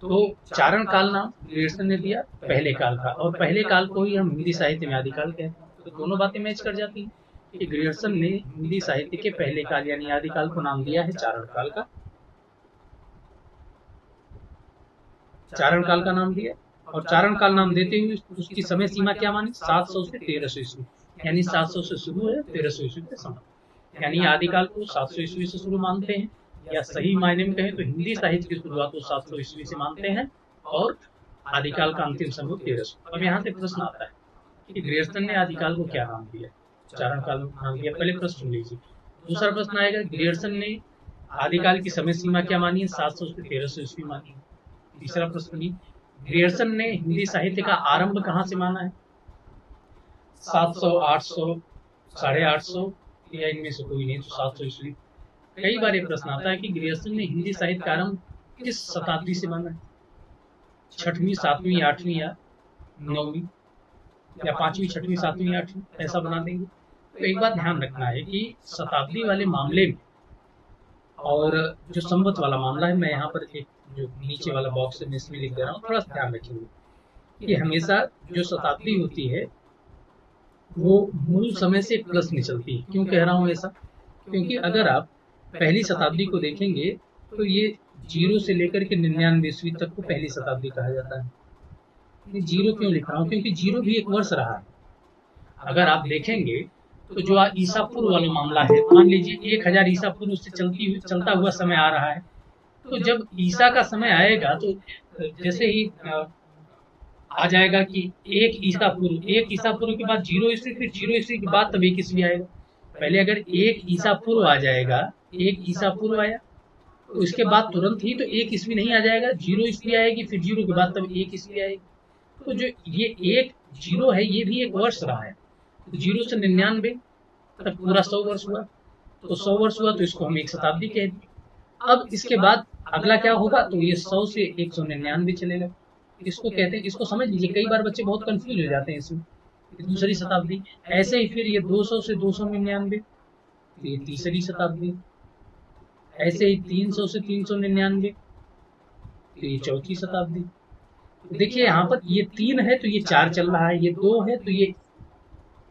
तो चारण काल नाम ग्रियर्सन ने दिया पहले काल का, और पहले काल को ही हम हिंदी साहित्य में आदिकाल कहते हैं। तो दोनों बातें मैच कर जाती हैं कि ग्रियर्सन ने हिंदी साहित्य के पहले काल यानी आदिकाल को नाम दिया है चारण काल का, चारण काल का नाम दिया। और चारण काल नाम देते हुए उसकी समय सीमा क्या मानी? 700 से 1300 ईस्वी, यानी 700 से शुरू है, 1300 ईस्वी के समय, यानी आदिकाल को 700 ईस्वी से शुरू मानते हैं, या सही मायने में कहें तो हिंदी साहित्य की शुरुआत को 700 ईस्वी से मानते हैं और आदिकाल का अंतिम समय 1300। अब यहाँ से प्रश्न आता है कि ग्रियर्सन ने आदिकाल को क्या नाम दिया? चारण काल नाम दिया। पहले प्रश्न सुन लीजिए। दूसरा प्रश्न आएगा, ग्रियर्सन ने आदिकाल की समय सीमा क्या मानी है? 700 से 1300 ईस्वी मानी है। तीसरा प्रश्न, ग्रियर्सन ने हिंदी साहित्य का आरंभ कहाँ से माना है? 700, 800, 850 या इनमें से कोई नहीं, तो 700 ईस्वी। कई बार ये प्रश्न आता है कि ग्रियर्सन ने हिंदी साहित्य का आरंभ किस शताब्दी से माना है? 6वीं, 7वीं, 8वीं या 9वीं, या 5वीं, 6वीं, 7वीं, 8वीं, ऐसा बना देंगे। तो एक बात ध्यान रखना है कि शताब्दी वाले मामले में और जो संवत वाला मामला है, मैं यहाँ पर एक जो नीचे वाला बॉक्स है मैं इसमें लिख दे रहा हूँ, थोड़ा सा ध्यान रखेंगे कि हमेशा जो शताब्दी होती है वो मूल समय से प्लस में चलती है। क्यों कह रहा हूँ ऐसा? क्योंकि अगर आप पहली शताब्दी को देखेंगे तो ये 0 से लेकर के 99 ईस्वी तक को पहली शताब्दी कहा जाता है। ये 0 क्यों लिख रहा हूँ? क्योंकि 0 भी एक वर्ष रहा है। अगर आप देखेंगे तो जो ईसा पूर्व वाला मामला है, मान लीजिए 1000 ईसा पूर्व से चलता हुआ समय आ रहा है, तो जब ईसा का समय आएगा तो जैसे ही आ जाएगा कि 1 ईसा पूर्व के बाद 0 ईस्वी, फिर 0 ईस्वी के बाद तब 1 ईस्वी आएगा। पहले अगर 1 ईसा पूर्व आ जाएगा, 1 ईसा पूर्व आया तो उसके बाद तुरंत ही तो 1 ईस्वी नहीं आ जाएगा, 0 ईस्वी आएगी, फिर 0 के बाद तब 1 ईस्वी आएगी। तो जो ये 1 0 है, ये भी एक वर्ष रहा है। 0 से 99 तक पूरा 100 वर्ष हुआ, तो 100 वर्ष हुआ तो इसको हम 1 शताब्दी कह दें। अब इसके बाद अगला क्या होगा? तो ये 100 से 199 चलेगा, इसको कहते हैं, इसको समझ लीजिए। कई बार बच्चे बहुत कंफ्यूज हो जाते हैं इसमें, दूसरी शताब्दी। ऐसे ही फिर ये 200 से 299, ये तीसरी शताब्दी। ऐसे ही 300 से 399, तो ये चौथी शताब्दी। देखिए यहाँ पर ये 3 है तो ये 4 चल रहा है, ये 2 है तो ये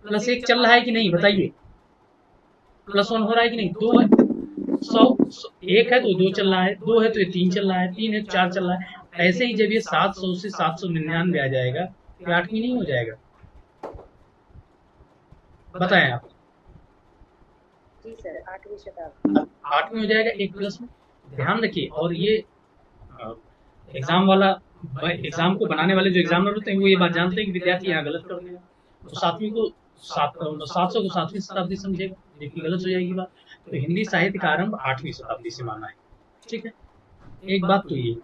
+1 चल रहा है कि नहीं बताइए? +1 हो रहा है कि नहीं? 2 है, 1 है तो 2 चल रहा है, 2 है तो ये 3 चल रहा है, 3 है तो 4 चल रहा है। ऐसे ही जब ये 700 से 799 आ जाएगा तो 8वीं नहीं हो जाएगा? बताएं आप। जी सर, 8वीं शताब्दी। 8वीं हो जाएगा, 1 प्लस में। ध्यान रखिए, और ये एग्जाम को बनाने वाले जो एग्जामिनर होते हैं वो ये बात जानते हैं कि विद्यार्थी यहाँ गलत कर देगा, तो 7वीं को 700 को 7वीं शताब्दी समझेगा, लेकिन गलत हो जाएगी बात। तो हिंदी साहित्य का आरंभ 8वीं शताब्दी से माना है। ठीक है, एक बात तो ये।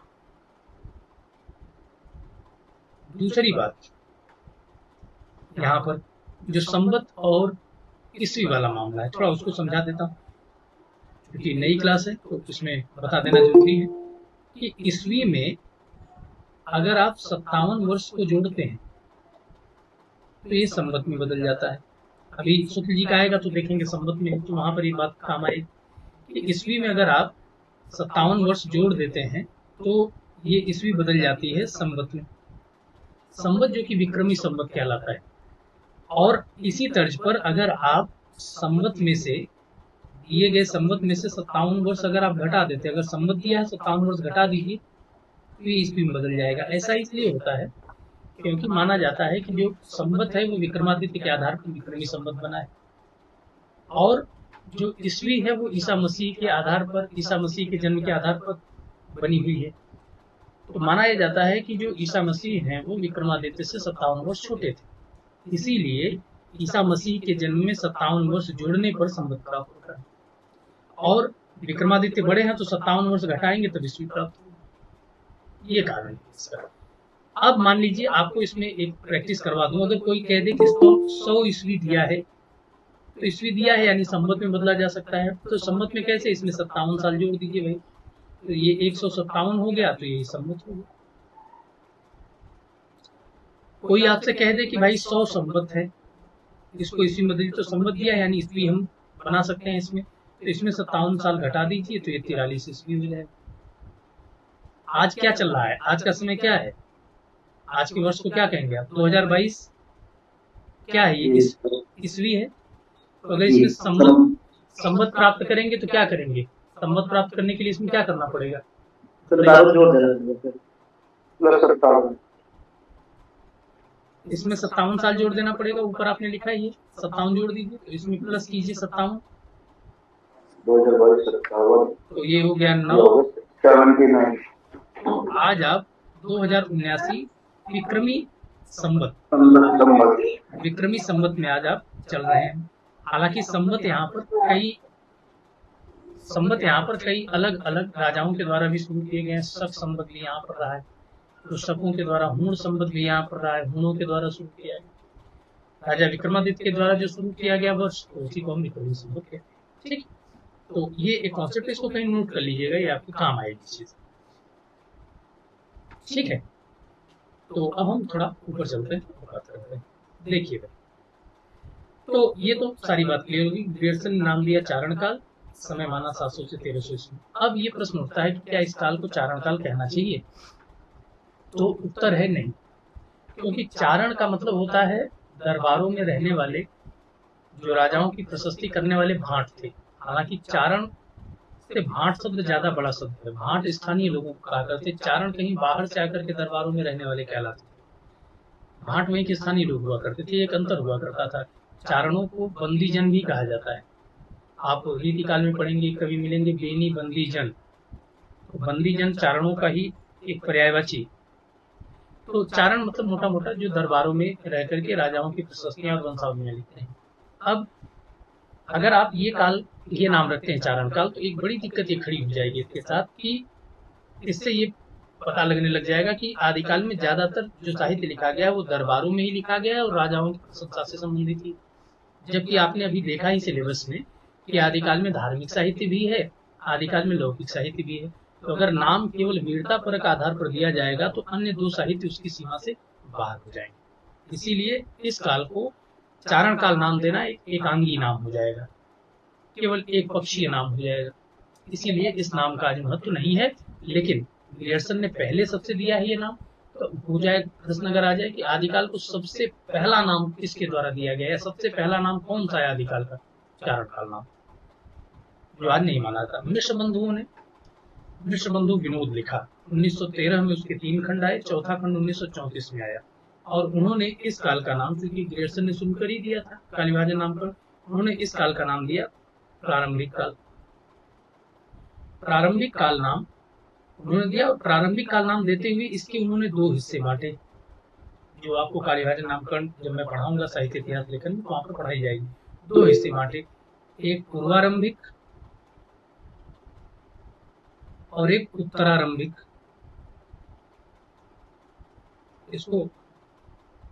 दूसरी बात, यहाँ पर जो संवत और ईस्वी वाला मामला है, थोड़ा उसको समझा देता हूँ, क्योंकि नई क्लास है तो इसमें बता देना जरूरी है कि ईस्वी में अगर आप 57 वर्ष को जोड़ते हैं तो ये संवत में बदल जाता है। अभी शुक्ल जी का आएगा तो देखेंगे संवत में, तो वहां पर ये बात काम आएगी कि ईस्वी में अगर आप 57 वर्ष जोड़ देते हैं तो ये ईस्वी बदल जाती है संवत में। संवत जो कि विक्रमी संवत कहलाता है। और इसी तर्ज पर अगर आप संवत में से दिए गए संवत में से 57 वर्ष अगर आप घटा देते, अगर संवत दिया है 57 वर्ष घटा दीजिए तो ये ईस्वी में बदल जाएगा। ऐसा इसलिए होता है क्योंकि माना जाता है कि जो संवत है वो विक्रमादित्य के आधार पर विक्रमी संवत बना है, और जो ईस्वी है वो ईसा मसीह के आधार पर, ईसा मसीह के जन्म के आधार पर बनी हुई है। तो माना यह जाता है कि जो ईसा मसीह हैं वो विक्रमादित्य से 57 वर्ष छोटे थे, इसीलिए ईसा मसीह के जन्म में 57 वर्ष जोड़ने पर संवत प्राप्त होता है, और विक्रमादित्य बड़े हैं तो 57 वर्ष घटाएंगे तो ईस्वी प्राप्त होगा। ये कारण है इसका। अब मान लीजिए आपको इसमें एक प्रैक्टिस करवा दूं, अगर कोई कह दे कि इसको 100 ईस्वी दिया है, तो ईस्वी दिया है यानी संवत में बदला जा सकता है, तो संवत में कैसे, इसमें 57 साल जोड़ दीजिए भाई, तो ये 157 हो गया, तो ये संवत हो गया। कोई आपसे कह दे कि भाई 100 संवत है, इसको ईस्वी में बदलिए, तो संवत दिया यानी ईस्वी हम बना सकते हैं इसमें, तो इसमें 57 साल घटा दीजिए तो ये 43 ईस्वी हो जाएगा। आज क्या चल रहा है, आज का समय क्या है, आज के वर्ष को क्या कहेंगे आप, 2022 क्या है, ये ईस्वी है। तो अगर इसमें संवत प्राप्त करेंगे तो क्या करेंगे, संवत प्राप्त करने के लिए इसमें क्या करना पड़ेगा, इसमें 57 साल जोड़ देना पड़ेगा। ऊपर आपने लिखा है ये 57 जोड़ दीजिए, तो इसमें प्लस कीजिए 57, तो ये हो गया 9। आज आप 2079 विक्रमी संवत में आज आप चल रहे हैं। हालांकि संवत यहाँ पर कई अलग अलग राजाओं के द्वारा भी शुरू किए गए हैं। शक संवत भी यहाँ पर रहा है, तो शकों के द्वारा हूण संवत भी यहाँ पर रहा है, हूणों के द्वारा शुरू किया गया। राजा विक्रमादित्य के द्वारा जो शुरू किया गया वर्ष, तो उसी को हम विक्रमी संवत कहते हैं। ठीक, तो ये एक कॉन्सेप्ट, इसको कहीं नोट कर लीजिएगा, ये आपके काम आएगी चीज। ठीक है, तो अब हम थोड़ा ऊपर चलते हैं, बात करते हैं। देखिएगा, तो ये तो सारी बात क्लियर होगी। ग्रेडसन ने नाम दिया चारण काल, समय माना 700 से 1300 ईस्वी। अब ये प्रश्न उठता है कि क्या इस काल को चारण काल कहना चाहिए, तो उत्तर है नहीं, क्योंकि चारण का मतलब होता है दरबारों में रहने वाले जो राजाओं की प्रशस्ति करने वाले भाट थे। हालांकि चारण से भाट शब्द ज्यादा बड़ा शब्द है, भाट स्थानीय लोगों को कहा करते, चारण कहीं बाहर से आकर के दरबारों में रहने वाले कहलाते थे। भाट वहीं के स्थानीय लोग हुआ करते थे, एक अंतर हुआ करता था। चारणों को बंदीजन भी कहा जाता है, आप रीतिकाल में पढ़ेंगे, कभी मिलेंगे बेनी बंदीजन, तो बंदीजन चारणों का ही एक पर्यायवाची। तो चारण मतलब मोटा मोटा जो दरबारों में रह करके राजाओं की प्रशस्तियां और वंशावलियां लिखते हैं। अब अगर आप ये नाम रखते हैं चारण काल, तो एक बड़ी दिक्कत ये खड़ी हो जाएगी इसके साथ कि इससे ये पता लगने लग जाएगा कि आदिकाल में ज्यादातर जो साहित्य लिखा गया है वो दरबारों में ही लिखा गया है और राजाओं की प्रशंसा से संबंधित ही। जबकि आपने अभी देखा ही सिलेबस में कि आदिकाल में धार्मिक साहित्य भी है, आदिकाल में लौकिक साहित्य भी है। तो अगर नाम केवल वीरता परक आधार पर दिया जाएगा तो अन्य दो साहित्य उसकी सीमा से बाहर हो जाएंगे। इसीलिए इस काल को चारण काल नाम देना एक एकांगी नाम हो जाएगा, केवल एक पक्षीय नाम हो जाएगा। इसीलिए इस नाम का आज महत्व नहीं है। लेकिन ग्रियर्सन ने पहले सबसे दिया है ये नाम, तो हो जाए प्रश्न अगर आ जाए कि आदिकाल को सबसे पहला नाम किसके द्वारा दिया गया है, सबसे पहला नाम कौन सा है आदिकाल का, चारण काल नाम, जो आज नहीं माना था। मिश्र बंधुओं ने मिश्र बंधु विनोद लिखा, 1913 में उसके 3 खंड आए, चौथा खंड 1934 में आया। और उन्होंने इस काल का नाम, क्योंकि ग्रियर्सन ने शुरू कर ही दिया था काल विभाजन नाम पर, उन्होंने इस काल का नाम दिया प्रारंभिक काल। प्रारंभिक काल नाम उन्होंने दिया, और प्रारंभिक काल नाम देते हुए इसके उन्होंने 2 हिस्से बांटे, जो आपको काल विभाजन नामकरण जब मैं पढ़ाऊंगा साहित्य इतिहास लेखन में, तो वहां पर पढ़ाई जाएगी। 2 हिस्से बांटे, एक पूर्वारंभिक और एक उत्तरारंभिक। इसको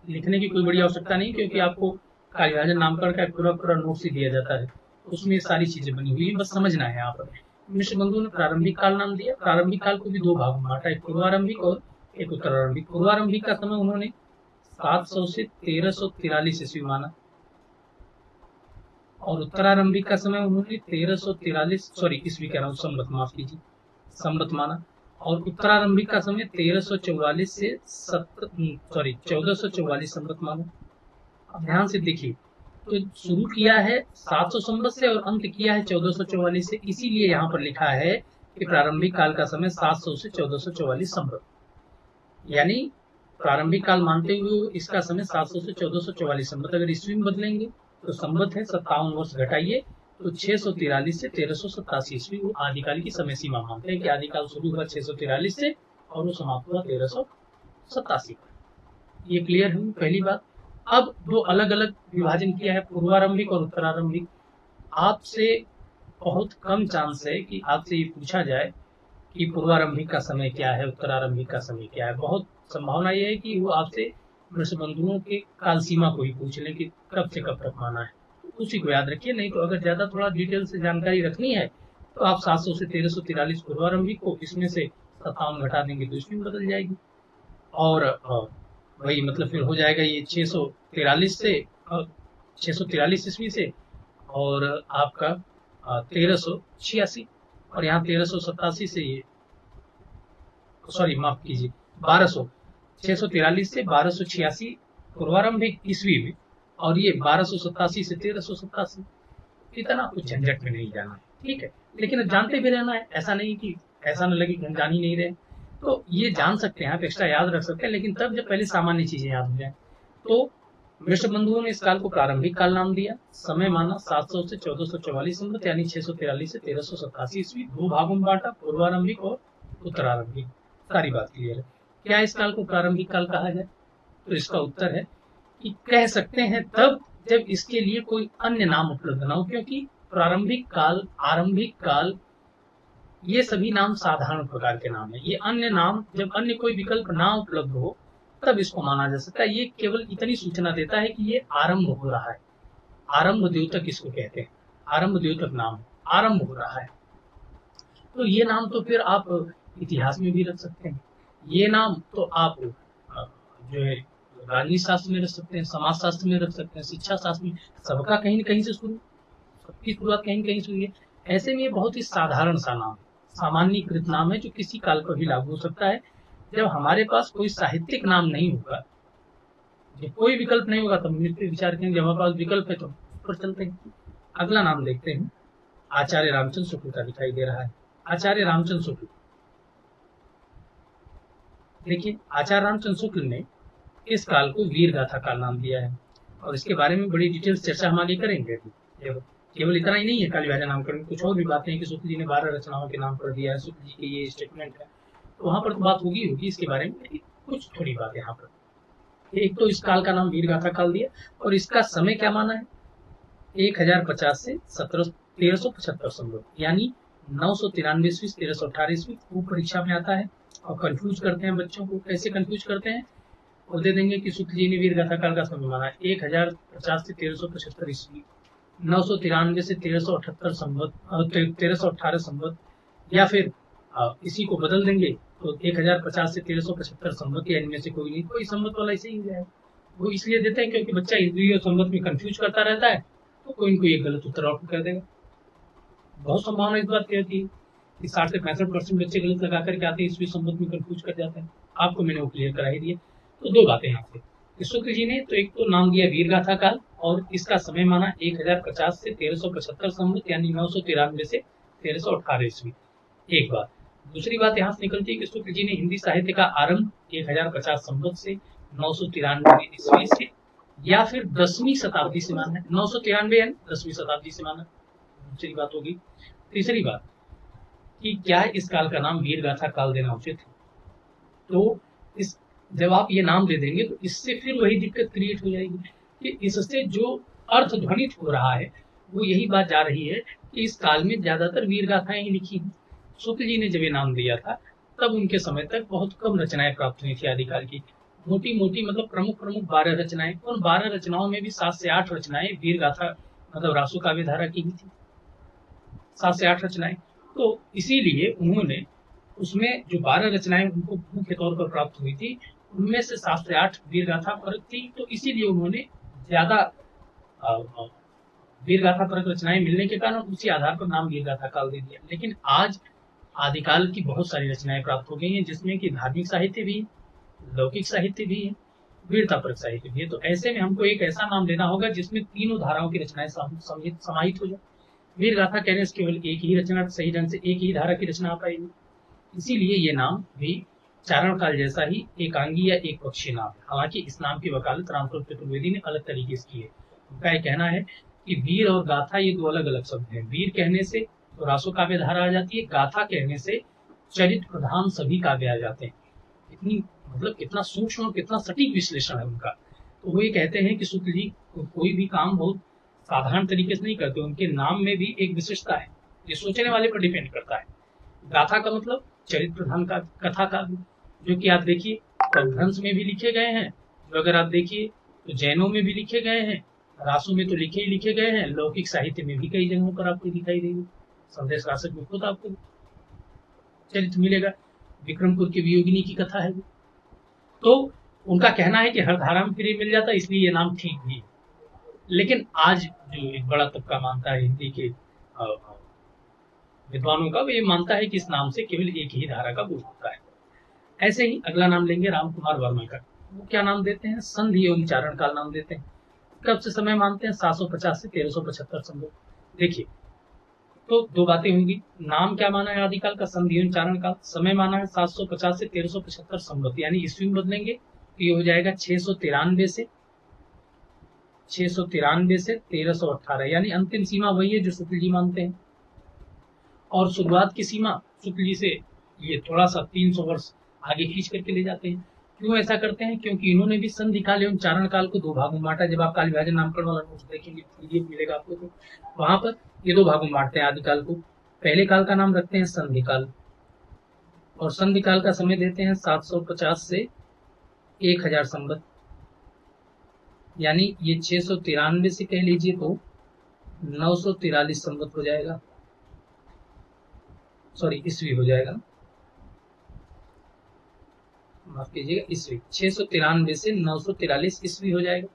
लिखने की कोई बड़ी आवश्यकता नहीं, क्योंकि आपको काल विभाजन नामकरण का पूरा नोट्स ही दिया जाता है, उसमें सारी चीजें बनी हुई है, बस समझना है यहाँ पर। मिश्र बंधु ने प्रारंभिक काल नाम दिया। प्रारंभिक काल को भी 2 भागों में बांटा, एक पूर्वारंभिक और एक उत्तरारंभिक। पूर्वारंभिक का समय उन्होंने 700 से 1343 ईस्वी माना, और उत्तरारंभिक का समय उन्होंने 1343 ईस्वी कह रहा हूँ, संवत माफ कीजिए, संवत माना। और उत्तरारंभिक का समय 1344 से 1444 संवत मानो। अब ध्यान से देखिए, तो शुरू किया है 700 संवत से और अंत किया है 1444 से, इसीलिए यहाँ पर लिखा है कि प्रारंभिक काल का समय 700 से 1444 संवत, यानी प्रारंभिक काल मानते हुए इसका समय 700 से 1444 संवत। अगर ईस्वी में बदलेंगे तो संवत है 57 वर्ष घटाइए तो 643 से 1387 ईस्वी वो आदिकाल की समय सीमा मानते हैं कि आदिकाल शुरू हुआ 643 से और वो समाप्त हुआ 1387 पर। ये क्लियर है पहली बात। अब दो अलग अलग विभाजन किया है, पूर्वारंभिक और उत्तरारंभिक। आपसे बहुत कम चांस है कि आपसे ये पूछा जाए कि पूर्वारंभिक का समय क्या है, उत्तरारंभिक का समय क्या है। बहुत संभावना यह है कि वो आपसे वृषबंधुओं के काल सीमा को ही पूछ लें कि कब से कब तक माना है, उसी को याद रखिए। नहीं तो अगर ज्यादा थोड़ा डिटेल से जानकारी रखनी है तो आप 700 से 1343 पूर्वारंभिक को, इसमें से 57 घटा देंगे तो इसमें बदल जाएगी, और वही मतलब फिर हो जाएगा ये 643 से 643 ईस्वी से और आपका 1386, और यहाँ 1387 से ये सॉरी माफ कीजिए 1200 643 से 1286 पूर्वारंभिक ईस्वी में, और ये 1287 से 1387। इतना कुछ झंझट में नहीं जाना है, ठीक है। लेकिन अब जानते भी रहना है, ऐसा नहीं कि ऐसा न लगे कि हम जान ही नहीं रहे। तो ये जान सकते हैं आप, एक्स्ट्रा याद रख सकते हैं, लेकिन तब जब पहले सामान्य चीजें याद हो जाए। तो वृषबंधुओं ने इस काल को प्रारंभिक काल नाम दिया। समय माना 700 से 1444 संवत, यानी 643 से 1387 ईस्वी। दो भागों में बांटा, पूर्वारंभिक और उत्तरारंभिक। सारी बात क्लियर है। क्या इस काल को प्रारंभिक काल कहा जाए? तो इसका उत्तर है कि कह सकते हैं तब जब इसके लिए कोई अन्य नाम उपलब्ध ना हो, क्योंकि प्रारंभिक काल, आरंभिक काल, ये सभी नाम साधारण प्रकार के नाम है। ये अन्य नाम जब अन्य कोई विकल्प ना उपलब्ध हो तब इसको माना जा सकता है। ये केवल इतनी सूचना देता है कि ये आरंभ हो रहा है। आरंभ द्योतक इसको कहते हैं, आरंभ द्योतक नाम, आरंभ हो रहा है। तो ये नाम तो फिर आप इतिहास में भी रख सकते हैं, ये नाम तो आप जो है राजनीति शास्त्र में रख सकते हैं, समाज शास्त्र में रख सकते हैं, शिक्षा शास्त्र में। सबका कहीं न कहीं से शुरू, सबकी शुरुआत कहीं न कहीं से हुई है। ऐसे में ये बहुत ही साधारण सा नाम, सामान्यकृत नाम है जो किसी काल पर भी लागू हो सकता है। जब हमारे पास कोई साहित्यिक नाम नहीं होगा, जब कोई विकल्प नहीं होगा, तब हम विचार करेंगे। जब हमारे पास विकल्प है तो पर चलते हैं। अगला नाम देखते हैं, आचार्य रामचंद्र शुक्ल का दिखाई दे रहा है। आचार्य रामचंद्र शुक्ल, देखिए आचार्य रामचंद्र शुक्ल ने इस काल को वीर गाथा काल नाम दिया है, और इसके बारे में बड़ी डिटेल चर्चा हम आगे करेंगे। केवल इतना ही नहीं है काल विभाजन नामकरण, कुछ और भी बातें हैं कि शुक्ल जी ने 12 रचनाओं के नाम पर दिया है, शुक्ल जी के ये स्टेटमेंट है, तो वहां पर तो बात होगी इसके बारे में। कुछ थोड़ी बात यहाँ पर, एक तो इस काल का नाम वीर गाथा काल दिया, और इसका समय क्या माना है 1050 से 1375 संवत, यानी 993 ईस्वी 1318 ईस्वी। वो परीक्षा में आता है और कंफ्यूज करते हैं बच्चों को। कैसे कंफ्यूज करते हैं? और दे देंगे कि शुक्ल जी ने वीर गाथा काल का समय माना 1050 से 1375 ईस्वी, 993 से 1378 संवत, 1318 संवत, या फिर इसी को बदल देंगे तो 1050 से 1375 संवत, या इनमें से कोई नहीं, कोई संवत वाला ऐसे ही हो जाएगा। वो इसलिए देते हैं क्योंकि बच्चा ईस्वी और संवत में कंफ्यूज करता रहता है, तो कोई इनको एक गलत उत्तर आउट कर देगा। बहुत संभावना इस बात की होती है कि 60 से 65% बच्चे गलत लगा करके आते हैं, ईस्वी संवत में कंफ्यूज कर जाते हैं। आपको मैंने वो क्लियर करा ही दिया। तो दो बातें यहाँ पे, शुक्ल जी ने तो एक तो नाम दिया वीर गाथा काल, और इसका समय माना 1050 से 1375 संवत, यानी 993 से 1318 ईस्वी। एक बात। दूसरी बात यहाँ से निकलती है कि शुक्ल जी ने हिंदी साहित्य का आरंभ 1050 संवत से 993 ईस्वी से, या फिर 10वीं शताब्दी से माना है। 993 यानी 10वीं शताब्दी से माना। दूसरी बात होगी। तीसरी बात कि क्या इस काल का नाम वीर गाथा काल देना उचित है? तो इस जब आप ये नाम दे देंगे तो इससे फिर वही दिक्कत क्रिएट हो जाएगी कि इससे जो अर्थ ध्वनित हो रहा है वो यही बात जा रही है कि इस काल में ज्यादातर वीर गाथाएं ही लिखी हैं। शुक्ल जी ने जब ये नाम दिया था तब उनके समय तक बहुत कम रचनाएं प्राप्त हुई थी आदिकाल की। मोटी मोटी मतलब प्रमुख 12 रचनाएं, उन 12 रचनाओं में भी 7 से 8 रचनाएं वीर गाथा मतलब रासो काव्य धारा की ही थी, 7 से 8 रचनाएं। तो इसीलिए उन्होंने उसमें जो 12 रचनाएं उनको मुख्य तौर पर प्राप्त हुई थी, उनमें से 7 से 8 वीर गाथा परक थी, तो इसीलिए उन्होंने ज्यादा वीर गाथा परक रचनाएं मिलने के कारण उसी आधार पर नाम वीर गाथा काल दे दिया। लेकिन आज आदिकाल की बहुत सारी रचनाएं प्राप्त हो गई हैं, जिसमें कि धार्मिक साहित्य भी है, लौकिक साहित्य भी है, वीरतापरक साहित्य भी है। तो ऐसे में हमको एक ऐसा नाम देना होगा जिसमें तीनों धाराओं की रचनाएं समाहित हो जाए। वीर गाथा कहने से केवल एक ही रचना सही ढंग से एक ही धारा की रचना आ पाएगी, इसीलिए ये नाम भी चारण काल जैसा ही एकांगी या एक पक्षीय नाम है। हालांकि इस नाम की वकालत रामस्वरूप चतुर्वेदी ने अलग तरीके से की है। उनका यह कहना है कि वीर और गाथा ये दो अलग अलग शब्द हैं। वीर कहने से तो रासो काव्य धारा आ जाती है, गाथा कहने से चरित्र प्रधान सभी काव्य आ जाते हैं। इतनी मतलब कितना सूक्ष्म और कितना सटीक विश्लेषण है उनका। तो वो ये कहते हैं कि शुक्ल जी कोई भी काम बहुत साधारण तरीके से नहीं करते, उनके नाम में भी एक विशिष्टता है, ये सोचने वाले पर डिपेंड करता है। गाथा का मतलब चरित्र प्रधान का कथा काव्य, जो कि आप देखिए अपभ्रंश में भी लिखे गए हैं, जो अगर आप देखिए तो जैनों में भी लिखे गए हैं, रासों में तो लिखे गए हैं, लौकिक साहित्य में भी कई जगहों पर आपको दिखाई देगी। संदेश रासक में खुद आपको चरित्र मिलेगा, विक्रमपुर की वियोगिनी की कथा है। तो उनका कहना है कि हर धारा में फिर ये मिल जाता है, इसलिए ये नाम ठीक भी है। लेकिन आज जो एक बड़ा तबका मानता है हिंदी के विद्वानों का, वो ये मानता है कि इस नाम से केवल एक ही धारा का बोध होता है। ऐसे ही अगला नाम लेंगे राम कुमार वर्मा का। वो क्या नाम देते हैं? संधि एवं चारण काल नाम देते हैं। कब से समय मानते हैं? 750 से 1375 संवत। देखिए तो दो बातें होंगी, नाम क्या माना है आदिकाल का? संधि एवं चारण काल। समय माना है 750 से 1375 संवत, यानी ईस्वी में बदलेंगे तो ये हो जाएगा 693 से 1318, यानी अंतिम सीमा वही है जो शुक्ल जी मानते हैं। और शुरुआत की सीमा शुक्ल जी से ये थोड़ा सा 300 वर्ष आगे खींच करके ले जाते हैं। क्यों ऐसा करते हैं? क्योंकि इन्होंने भी संधि काल एवं चारण काल को दो भागों में बांटा। जब आप काल विभाजन नामकरण वाला नोट्स देखेंगे, पीडीएफ मिलेगा आपको, तो वहां पर ये दो भागों में बांटते हैं आदिकाल को। पहले काल का नाम रखते हैं संधि काल, और संधि काल का समय देते हैं 750 से 1000 संवत, यानी ये 693 से कह लीजिए तो 943 संवत हो जाएगा, सॉरी ईस्वी हो जाएगा, माफ कीजिएगा ईस्वी। 693 से 943 ईस्वी हो जाएगा।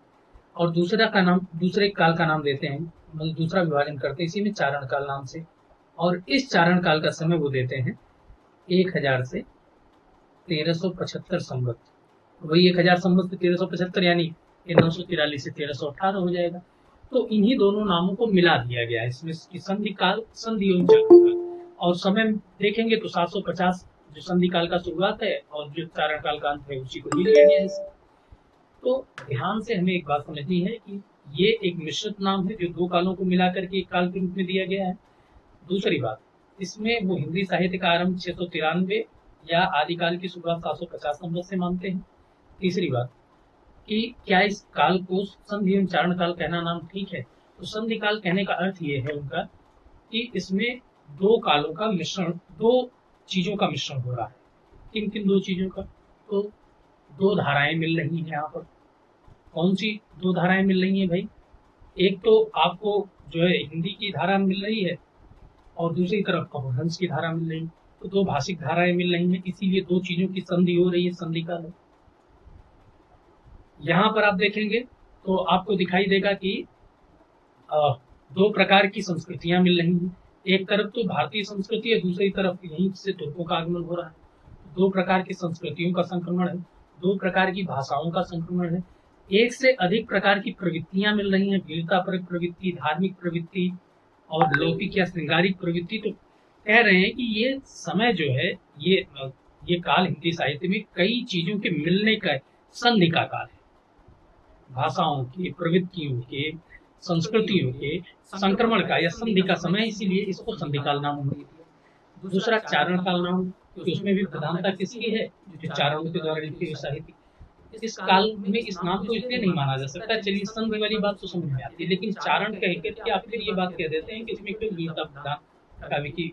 और दूसरे काल का नाम देते हैं, मतलब दूसरा विभाजन करते हैं इसी में चारण काल नाम से, और इस चारण काल का समय वो देते हैं 1000 से 1375 संवत। वही 1000 संवत 1375, यानी ये 943 से 1318 हो जाएगा। तो इन्हीं दोनों नामों को मिला दिया गया है इसमें, संधि काल, संधि एवं चारण काल। और समय देखेंगे तो 750 जो संधि काल का शुरुआत है और जो चारण काल का अंत है उसी को ही लिया गया है। तो ध्यान से हमें एक बात समझनी है कि ये एक मिश्रित नाम है जो दो कालों को मिलाकर के एक काल के रूप में दिया गया है। दूसरी बात, इसमें वो हिंदी साहित्य का आरंभ 693 या आदिकाल की शुरुआत 750 संवत से मानते हैं। तीसरी बात कि क्या इस काल को संधि एवं चारण काल कहना नाम ठीक है? तो संधि काल कहने का अर्थ ये है उनका कि इसमें दो कालों का मिश्रण, दो चीजों का मिश्रण हो रहा है। किन किन दो चीजों का? तो दो धाराएं मिल रही हैं यहाँ पर। कौन सी दो धाराएं मिल रही हैं भाई? एक तो आपको जो है हिंदी की धारा मिल रही है और दूसरी तरफ अपभ्रंश की धारा मिल रही है। तो दो भाषिक धाराएं मिल रही हैं, इसीलिए दो चीजों की संधि हो रही है, संधि काल है। यहाँ पर आप देखेंगे तो आपको दिखाई देगा कि दो प्रकार की संस्कृतियां मिल रही हैं। एक तरफ तो भारतीय संस्कृति है, दूसरी तरफ यहीं से तुर्कों का आगमन हो रहा है। दो प्रकार की संस्कृतियों का संक्रमण है, दो प्रकार की भाषाओं का संक्रमण है, एक से अधिक प्रकार की प्रवृत्तियां मिल रही हैं, वीरतापरक प्रवृत्ति, धार्मिक प्रवृत्ति और लौकिक या श्रृंगारिक प्रवृत्ति। तो कह रहे हैं कि ये समय जो है ये काल हिंदी साहित्य में कई चीजों के मिलने का संधि का काल है। भाषाओं के, प्रवृत्तियों के, संस्कृतियों के संक्रमण का या संधि का समय, इसीलिए इसको संधि काल नाम दिया। दूसरा चारण काल नाम, क्योंकि उसमें भी प्रधानता किसकी है? जो चारणों के द्वारा लिखी हुई साहित्य। इस काल में इस नाम को इसलिए नहीं माना जा सकता। चलिए संधि वाली बात तो समझ में आती है, लेकिन चारण कह के आप फिर ये बात कह देते हैं कि इसमें कोई वीरता प्रधान काव्य की,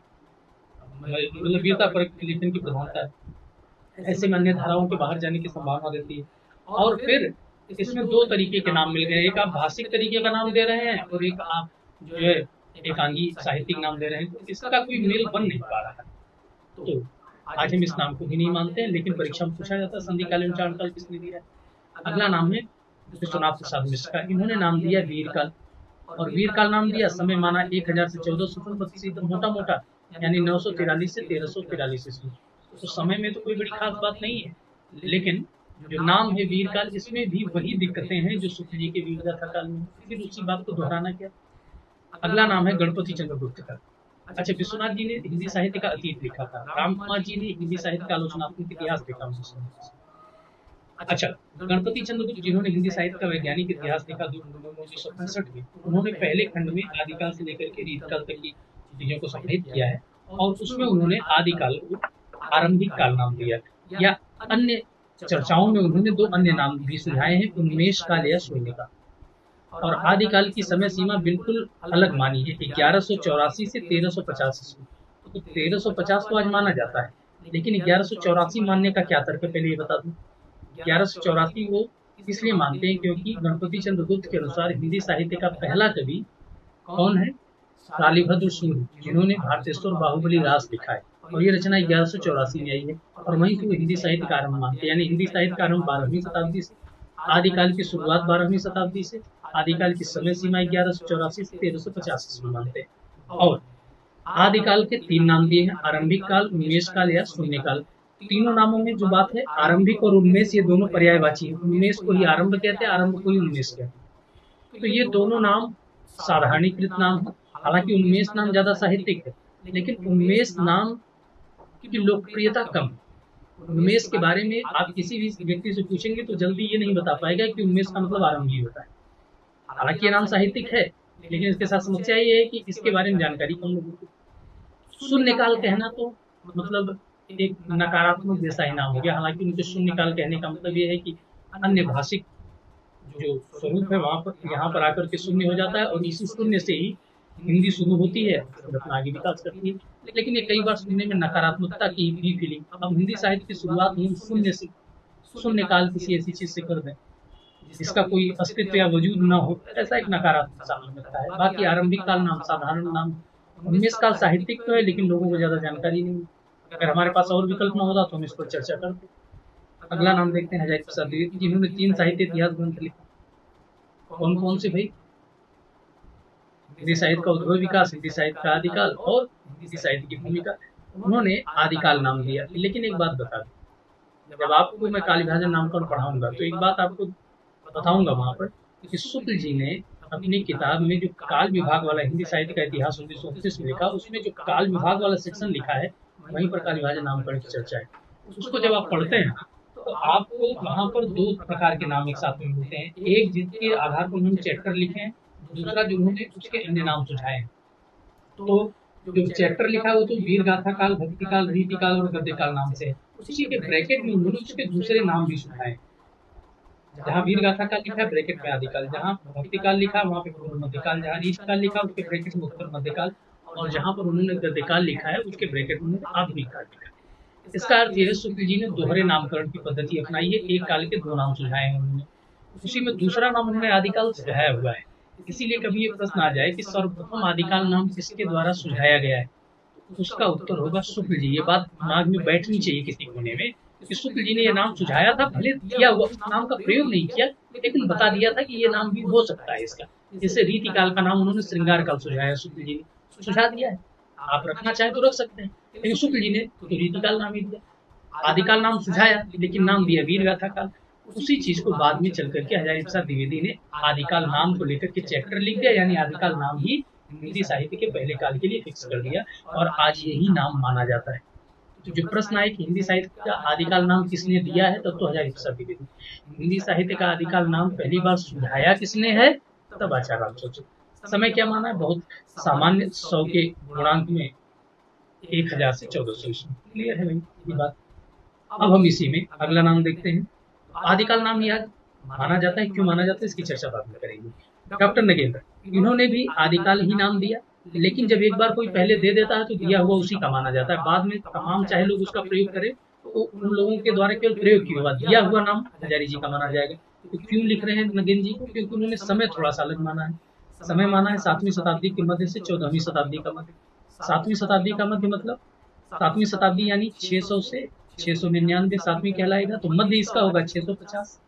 मतलब वीरता पर लेखन की प्रधानता है। ऐसे में अन्य धाराओं के बाहर जाने की संभावना रहती है। और फिर इसमें दो तरीके के नाम मिल गए, एक आप भाषिक तरीके का नाम दे रहे हैं और एक आप जो है एकांगी साहित्यिक नाम दे रहे हैं। तो इसका कोई मेल बन नहीं पा रहा है। तो आज हम इस नाम को भी नहीं मानते हैं, लेकिन परीक्षा में पूछा जाता है संधि काल एवं चारण काल किसने दिया है। अगला नाम है विश्वनाथ प्रसाद मिश्र का। इन्होंने नाम दिया वीरकाल, और वीरकाल नाम दिया, समय माना 1000 से 1400 मोटा मोटा यानी 943 से 1343 ईस्वी। तो समय में तो कोई बड़ी खास बात नहीं है, लेकिन जो नाम है वीरकाल, इसमें भी वही दिक्कतें हैं जो शुक्ल जी के वीरगाथा काल में। फिर उसी बात को दोहराना क्या। अगला नाम है गणपति चंद्रगुप्त का। अच्छा, विश्वनाथ जी ने हिंदी साहित्य का अतीत लिखा था, राम कुमार जी ने हिंदी साहित्य का आलोचनात्मक इतिहास लिखा। अच्छा, गणपति चंद्रगुप्त जिन्होंने हिंदी साहित्य का वैज्ञानिक इतिहास लिखा 1965 में, उन्होंने पहले खंड में आदिकाल से लेकर के रीतकाल तक की चीजों को संग्रहित किया है और उसमें उन्होंने आदिकाल को आरंभिक काल नाम दिया, या अन्य चर्चाओं में उन्होंने दो अन्य नाम भी सुझाए हैं, उन्मेष काल या शून्य काल। और आदिकाल की समय सीमा बिल्कुल अलग मानी है, 1184 से 1350 ईस्वी। तो 1350 को आज माना जाता है, लेकिन 1184 मानने का क्या तर्क है, पहले ये बता दूं। 1184 वो इसलिए मानते हैं क्योंकि गणपति चंद्रगुप्त के अनुसार हिंदी साहित्य का पहला कवि कौन है, कालीभद्र सूर्य, जिन्होंने भारतेश्वर बाहुबली रास लिखा है, और ये रचना 1184 में आई है। और वहीं से वो हिंदी साहित्य का आरंभ मानते हैं, यानी हिंदी साहित्य का आरंभ 12वीं शताब्दी से, आदिकाल की शुरुआत 12वीं शताब्दी से, आदिकाल की समय सीमा 1184 से 1350 ईस्वी मानते हैं। और आदिकाल के 3 नाम दिए हैं, आरंभिक काल, उन्मेष काल या शून्य काल। तीनों नामों में जो बात है, आरंभिक और उन्मेष ये दोनों पर्यायवाची है। उन्मेष को ही आरंभ कहते हैं, आरंभ को ही उन्मेष कहते हैं। तो ये दोनों नाम साधारणीकृत नाम है। हालांकि उन्मेष नाम ज्यादा साहित्यिक है, लेकिन उन्मेष नाम की लोकप्रियता कम है। उन्मेष के बारे में आप किसी भी व्यक्ति से पूछेंगे तो जल्दी ये नहीं बता पाएगा कि उन्मेष का मतलब आरंभी होता है। हालांकि ये नाम साहित्यिक है, लेकिन इसके साथ समस्या ये है कि इसके बारे में जानकारी कम लोगों को। शून्यकाल कहना तो मतलब एक नकारात्मक जैसा ही नाम हो गया। हालांकि उनके शून्यकाल कहने का मतलब ये है कि अन्य भाषिक जो स्वरूप है वहां पर यहाँ पर आकर के शून्य हो जाता है, और इसी शून्य से ही हिंदी शुरू होती है, अपना आगे विकास करती है। लेकिन ये कई बार सुनने में नकारात्मकता की भी फीलिंग, अब हिंदी साहित्य की शुरुआत ही शून्य से, शून्य काल किसी ऐसी चीज से कर दें जिसका कोई अस्तित्व या वजूद ना हो, ऐसा एक नकारात्मक सामने लगता है। बाकी आरंभिक काल नाम साधारण नाम, उन्मेष काल साहित्यिक तो है, लेकिन लोगों को ज्यादा जानकारी नहीं। अगर हमारे पास और विकल्प न होता तो हम इस पर चर्चा करते। अगला नाम देखते हैं हजारी प्रसाद द्विवेदी, जिन्होंने 3 साहित्य इतिहास ग्रंथ लिखे। कौन कौन से भाई? हिंदी साहित्य का उद्भव विकास, हिंदी साहित्य का आदिकाल और हिंदी साहित्य की भूमिका। उन्होंने आदिकाल नाम दिया। लेकिन एक बात बता दूं, जब आपको मैं कालीभाजन नामकरण पढ़ाऊंगा तो एक बात आपको बताऊंगा वहां पर कि शुक्ल जी ने अपनी किताब में जो काल विभाग वाला हिंदी साहित्य का इतिहास 1929 में लिखा, उसमें जो काल विभाग वाला सेक्शन लिखा है वहीं पर कालीभाजन नामकरण की चर्चा है। उसको जब आप पढ़ते हैं तो आपको वहां पर 2 प्रकार के नाम एक साथ में मिलते हैं, एक जिसके आधार पर उन्होंने चैप्टर लिखे हैं, दूसरा जो उन्होंने उसके अन्य नाम सुझाए हैं। तो जो चैप्टर लिखा है वो तो वीर गाथा काल, भक्ति काल, रीति काल और गद्य काल नाम से है। उसी के ब्रैकेट में उन्होंने उसके दूसरे नाम भी सुझाए। जहाँ वीर गाथा काल लिखा है ब्रैकेट में आदिकाल, जहाँ भक्ति काल लिखा वहाँ पे पूर्व मध्यकाल, जहाँ रीति काल लिखा उसके ब्रैकेट में उत्तर मध्यकाल, और जहाँ पर उन्होंने गद्य काल लिखा है उसके ब्रैकेट में आधुनिक काल लिखा है। इसका अर्थ यह है शुक्ल जी ने दोहरे नामकरण की पद्धति अपनाई है, एक काल के 2 नाम सुझाए हैं उन्होंने, उसी में दूसरा नाम उन्होंने आदिकाल सुझाया हुआ है। इसीलिए कभी ये प्रश्न आ जाए कि सर्वप्रथम आदिकाल नाम किसके द्वारा सुझाया गया है, उसका उत्तर होगा शुक्ल जी। ये बात दिमाग में बैठनी चाहिए किसी कोने में कि शुक्ल जी ने ये नाम सुझाया था, भले दिया हुआ उस नाम का प्रयोग नहीं किया, लेकिन बता दिया था कि ये नाम भी हो सकता है इसका। जैसे रीति काल का नाम उन्होंने श्रृंगार काल सुझाया, शुक्ल जी ने सुझा दिया है, आप रखना चाहें तो रख सकते हैं, लेकिन शुक्ल जी ने तो रीति काल नाम ही दिया। आदिकाल नाम सुझाया लेकिन नाम दिया वीर गाथा काल। उसी चीज को बाद में चल करके हजारी प्रसाद द्विवेदी ने आदिकाल नाम को लेकर के चैप्टर लिख दिया, यानी आदिकाल नाम ही हिंदी साहित्य के पहले काल के लिए फिक्स कर दिया, और आज यही नाम माना जाता है। तो जो प्रश्न आए कि हिंदी साहित्य का आदिकाल नाम किसने दिया है, तब तो हजारी प्रसाद द्विवेदी। हिंदी साहित्य का आदिकाल नाम पहली बार सुझाया किसने है, तब आचार्य रामचंद्र। समय क्या माना है, बहुत सामान्य 100 के गुणांक में 1000 से 1400 ईस्वी। क्लियर है भाई ये बात। अब हम इसी में अगला नाम देखते हैं। आदिकाल नाम याद माना जाता है, क्यों माना जाता है इसकी चर्चा बाद में करेंगे। डॉक्टर नगेंद्र, इन्होंने भी आदिकाल ही नाम दिया, लेकिन जब एक बार कोई पहले दे देता है तो दिया हुआ उसी का माना जाता है। बाद में तमाम चाहे लोग उसका प्रयोग करें तो उन लोगों के द्वारा केवल प्रयोग किया हुआ दिया हुआ नाम हजारी जी का माना जाएगा। तो क्यों लिख रहे हैं नगेंद्र जी को, क्योंकि उन्होंने समय थोड़ा सा अलग माना है। समय माना है 7वीं शताब्दी के मध्य से 14वीं शताब्दी का मध्य। 7वीं शताब्दी का मध्य मतलब 7वीं शताब्दी यानी 600 से 699 7वीं कहलाएगा, तो मध्य इसका होगा 650।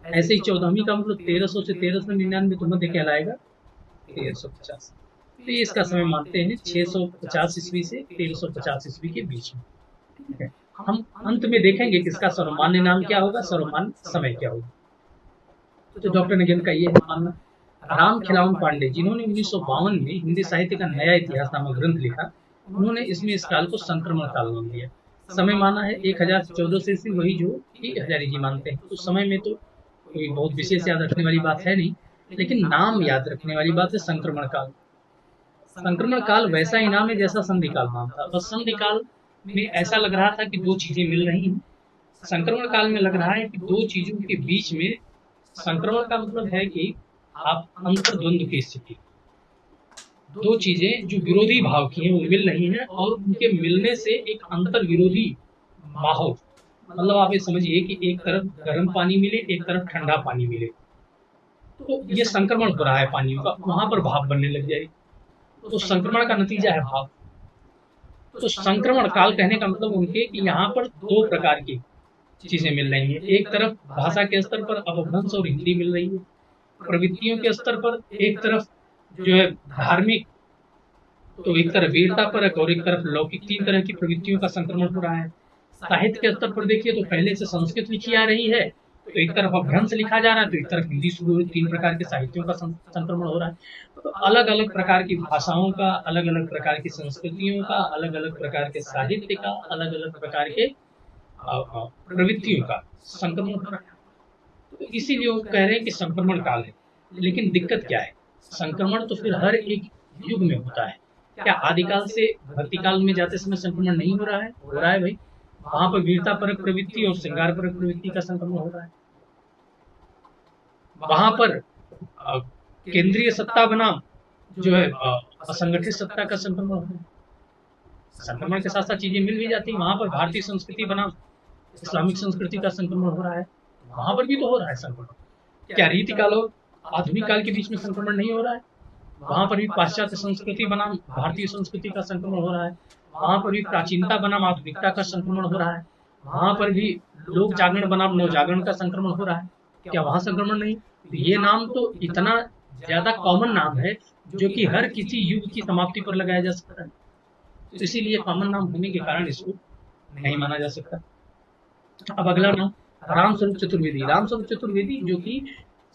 ऐसे ही 14वीं का मतलब 1300 से 1399, तो मध्य कहलाएगा 1350। तो ये इसका समय मानते हैं 650 ईस्वी से 1350 ईस्वी के बीच में। ठीक है, हम अंत में देखेंगे कि इसका सर्वमान्य नाम क्या होगा, सर्वमान्य समय क्या होगा। तो डॉक्टर निगम का ये मानना। राम खिलावन पांडे, जिन्होंने 1952 में हिंदी साहित्य का नया इतिहास नामक ग्रंथ लिखा, उन्होंने इसमें इस काल को संक्रमण काल नाम दिया। समय माना है 1014 से ईस्वी, वही जो कि हजारी जी मानते हैं। उस समय में तो कोई बहुत विशेष याद रखने वाली बात है नहीं, लेकिन नाम याद रखने वाली बात है संक्रमण काल। संक्रमण काल वैसा ही नाम है जैसा संधि काल नाम था, बस संधि काल में ऐसा लग रहा था कि दो चीजें मिल रही हैं। संक्रमण काल में लग रहा है कि दो चीजों के बीच में, संक्रमण का मतलब है कि आप अंतर्द्वंद की स्थिति, दो चीजें जो विरोधी भाव की हैं वो मिल रही हैं, और उनके मिलने से एक अंतर विरोधी माहौल, मतलब आप ये समझिए कि एक तरफ गर्म पानी मिले, एक तरफ ठंडा पानी मिले, तो ये संक्रमण हो रहा है पानियों का, वहां पर भाप बनने लग जाए, तो संक्रमण का नतीजा है भाप। तो संक्रमण काल कहने का मतलब उनके कि यहाँ पर दो प्रकार की चीजें मिल रही हैं। एक तरफ भाषा के स्तर पर अपभ्रंश और हिंदी मिल रही है, प्रवृत्तियों के स्तर पर एक तरफ जो है धार्मिक, तो एक तरफ वीरता परक और एक तरफ लौकिक, तीन तरह की प्रवृत्तियों का संक्रमण हो रहा है। साहित्य के स्तर पर देखिए तो पहले से संस्कृत लिखी आ रही है, तो एक तरफ अपभ्रंश लिखा जा रहा है, तो एक तरफ हिंदी शुरू, तीन प्रकार के साहित्यों का संक्रमण हो रहा है। तो अलग अलग प्रकार की भाषाओं का, अलग अलग प्रकार की संस्कृतियों का, अलग अलग प्रकार के साहित्य का, अलग अलग प्रकार के प्रवृत्तियों का संक्रमण हो रहा है। तो इसीलिए वो कह रहे हैं कि संक्रमण काल है। लेकिन दिक्कत क्या है, संक्रमण तो फिर हर एक युग में होता है। क्या आदिकाल से भक्ति काल में जाते समय संक्रमण नहीं हो रहा है? हो रहा है भाई। वहां पर वीरता परक प्रवृत्ति और श्रृंगार परक प्रवृत्ति का संक्रमण हो रहा है। वहां पर केंद्रीय सत्ता बनाम जो है असंगठित सत्ता का संक्रमण हो रहा है। संक्रमण के साथ साथ चीजें मिल भी जाती है। वहां पर भारतीय संस्कृति बनाम इस्लामिक संस्कृति का संक्रमण हो रहा है, वहां पर भी तो हो रहा है संक्रमण। क्या रीति काल और आधुनिक काल के बीच में संक्रमण नहीं हो रहा है? वहां पर भी पाश्चात्य संस्कृति बनाम भारतीय संस्कृति का संक्रमण हो रहा है, वहां पर भी प्राचीनता बनाम आधुनिकता का संक्रमण हो रहा है, वहां पर भी लोक जागरण बनाम नवजागरण का संक्रमण हो रहा है। क्या वहां संक्रमण नहीं? ये नाम तो इतना ज्यादा कॉमन नाम है जो कि हर किसी युग की समाप्ति पर लगाया जा सकता है। तो इसीलिए कॉमन नाम होने के कारण इसको नहीं माना जा सकता। अब अगला नाम रामस्वरूप चतुर्वेदी। रामस्वरूप चतुर्वेदी जो कि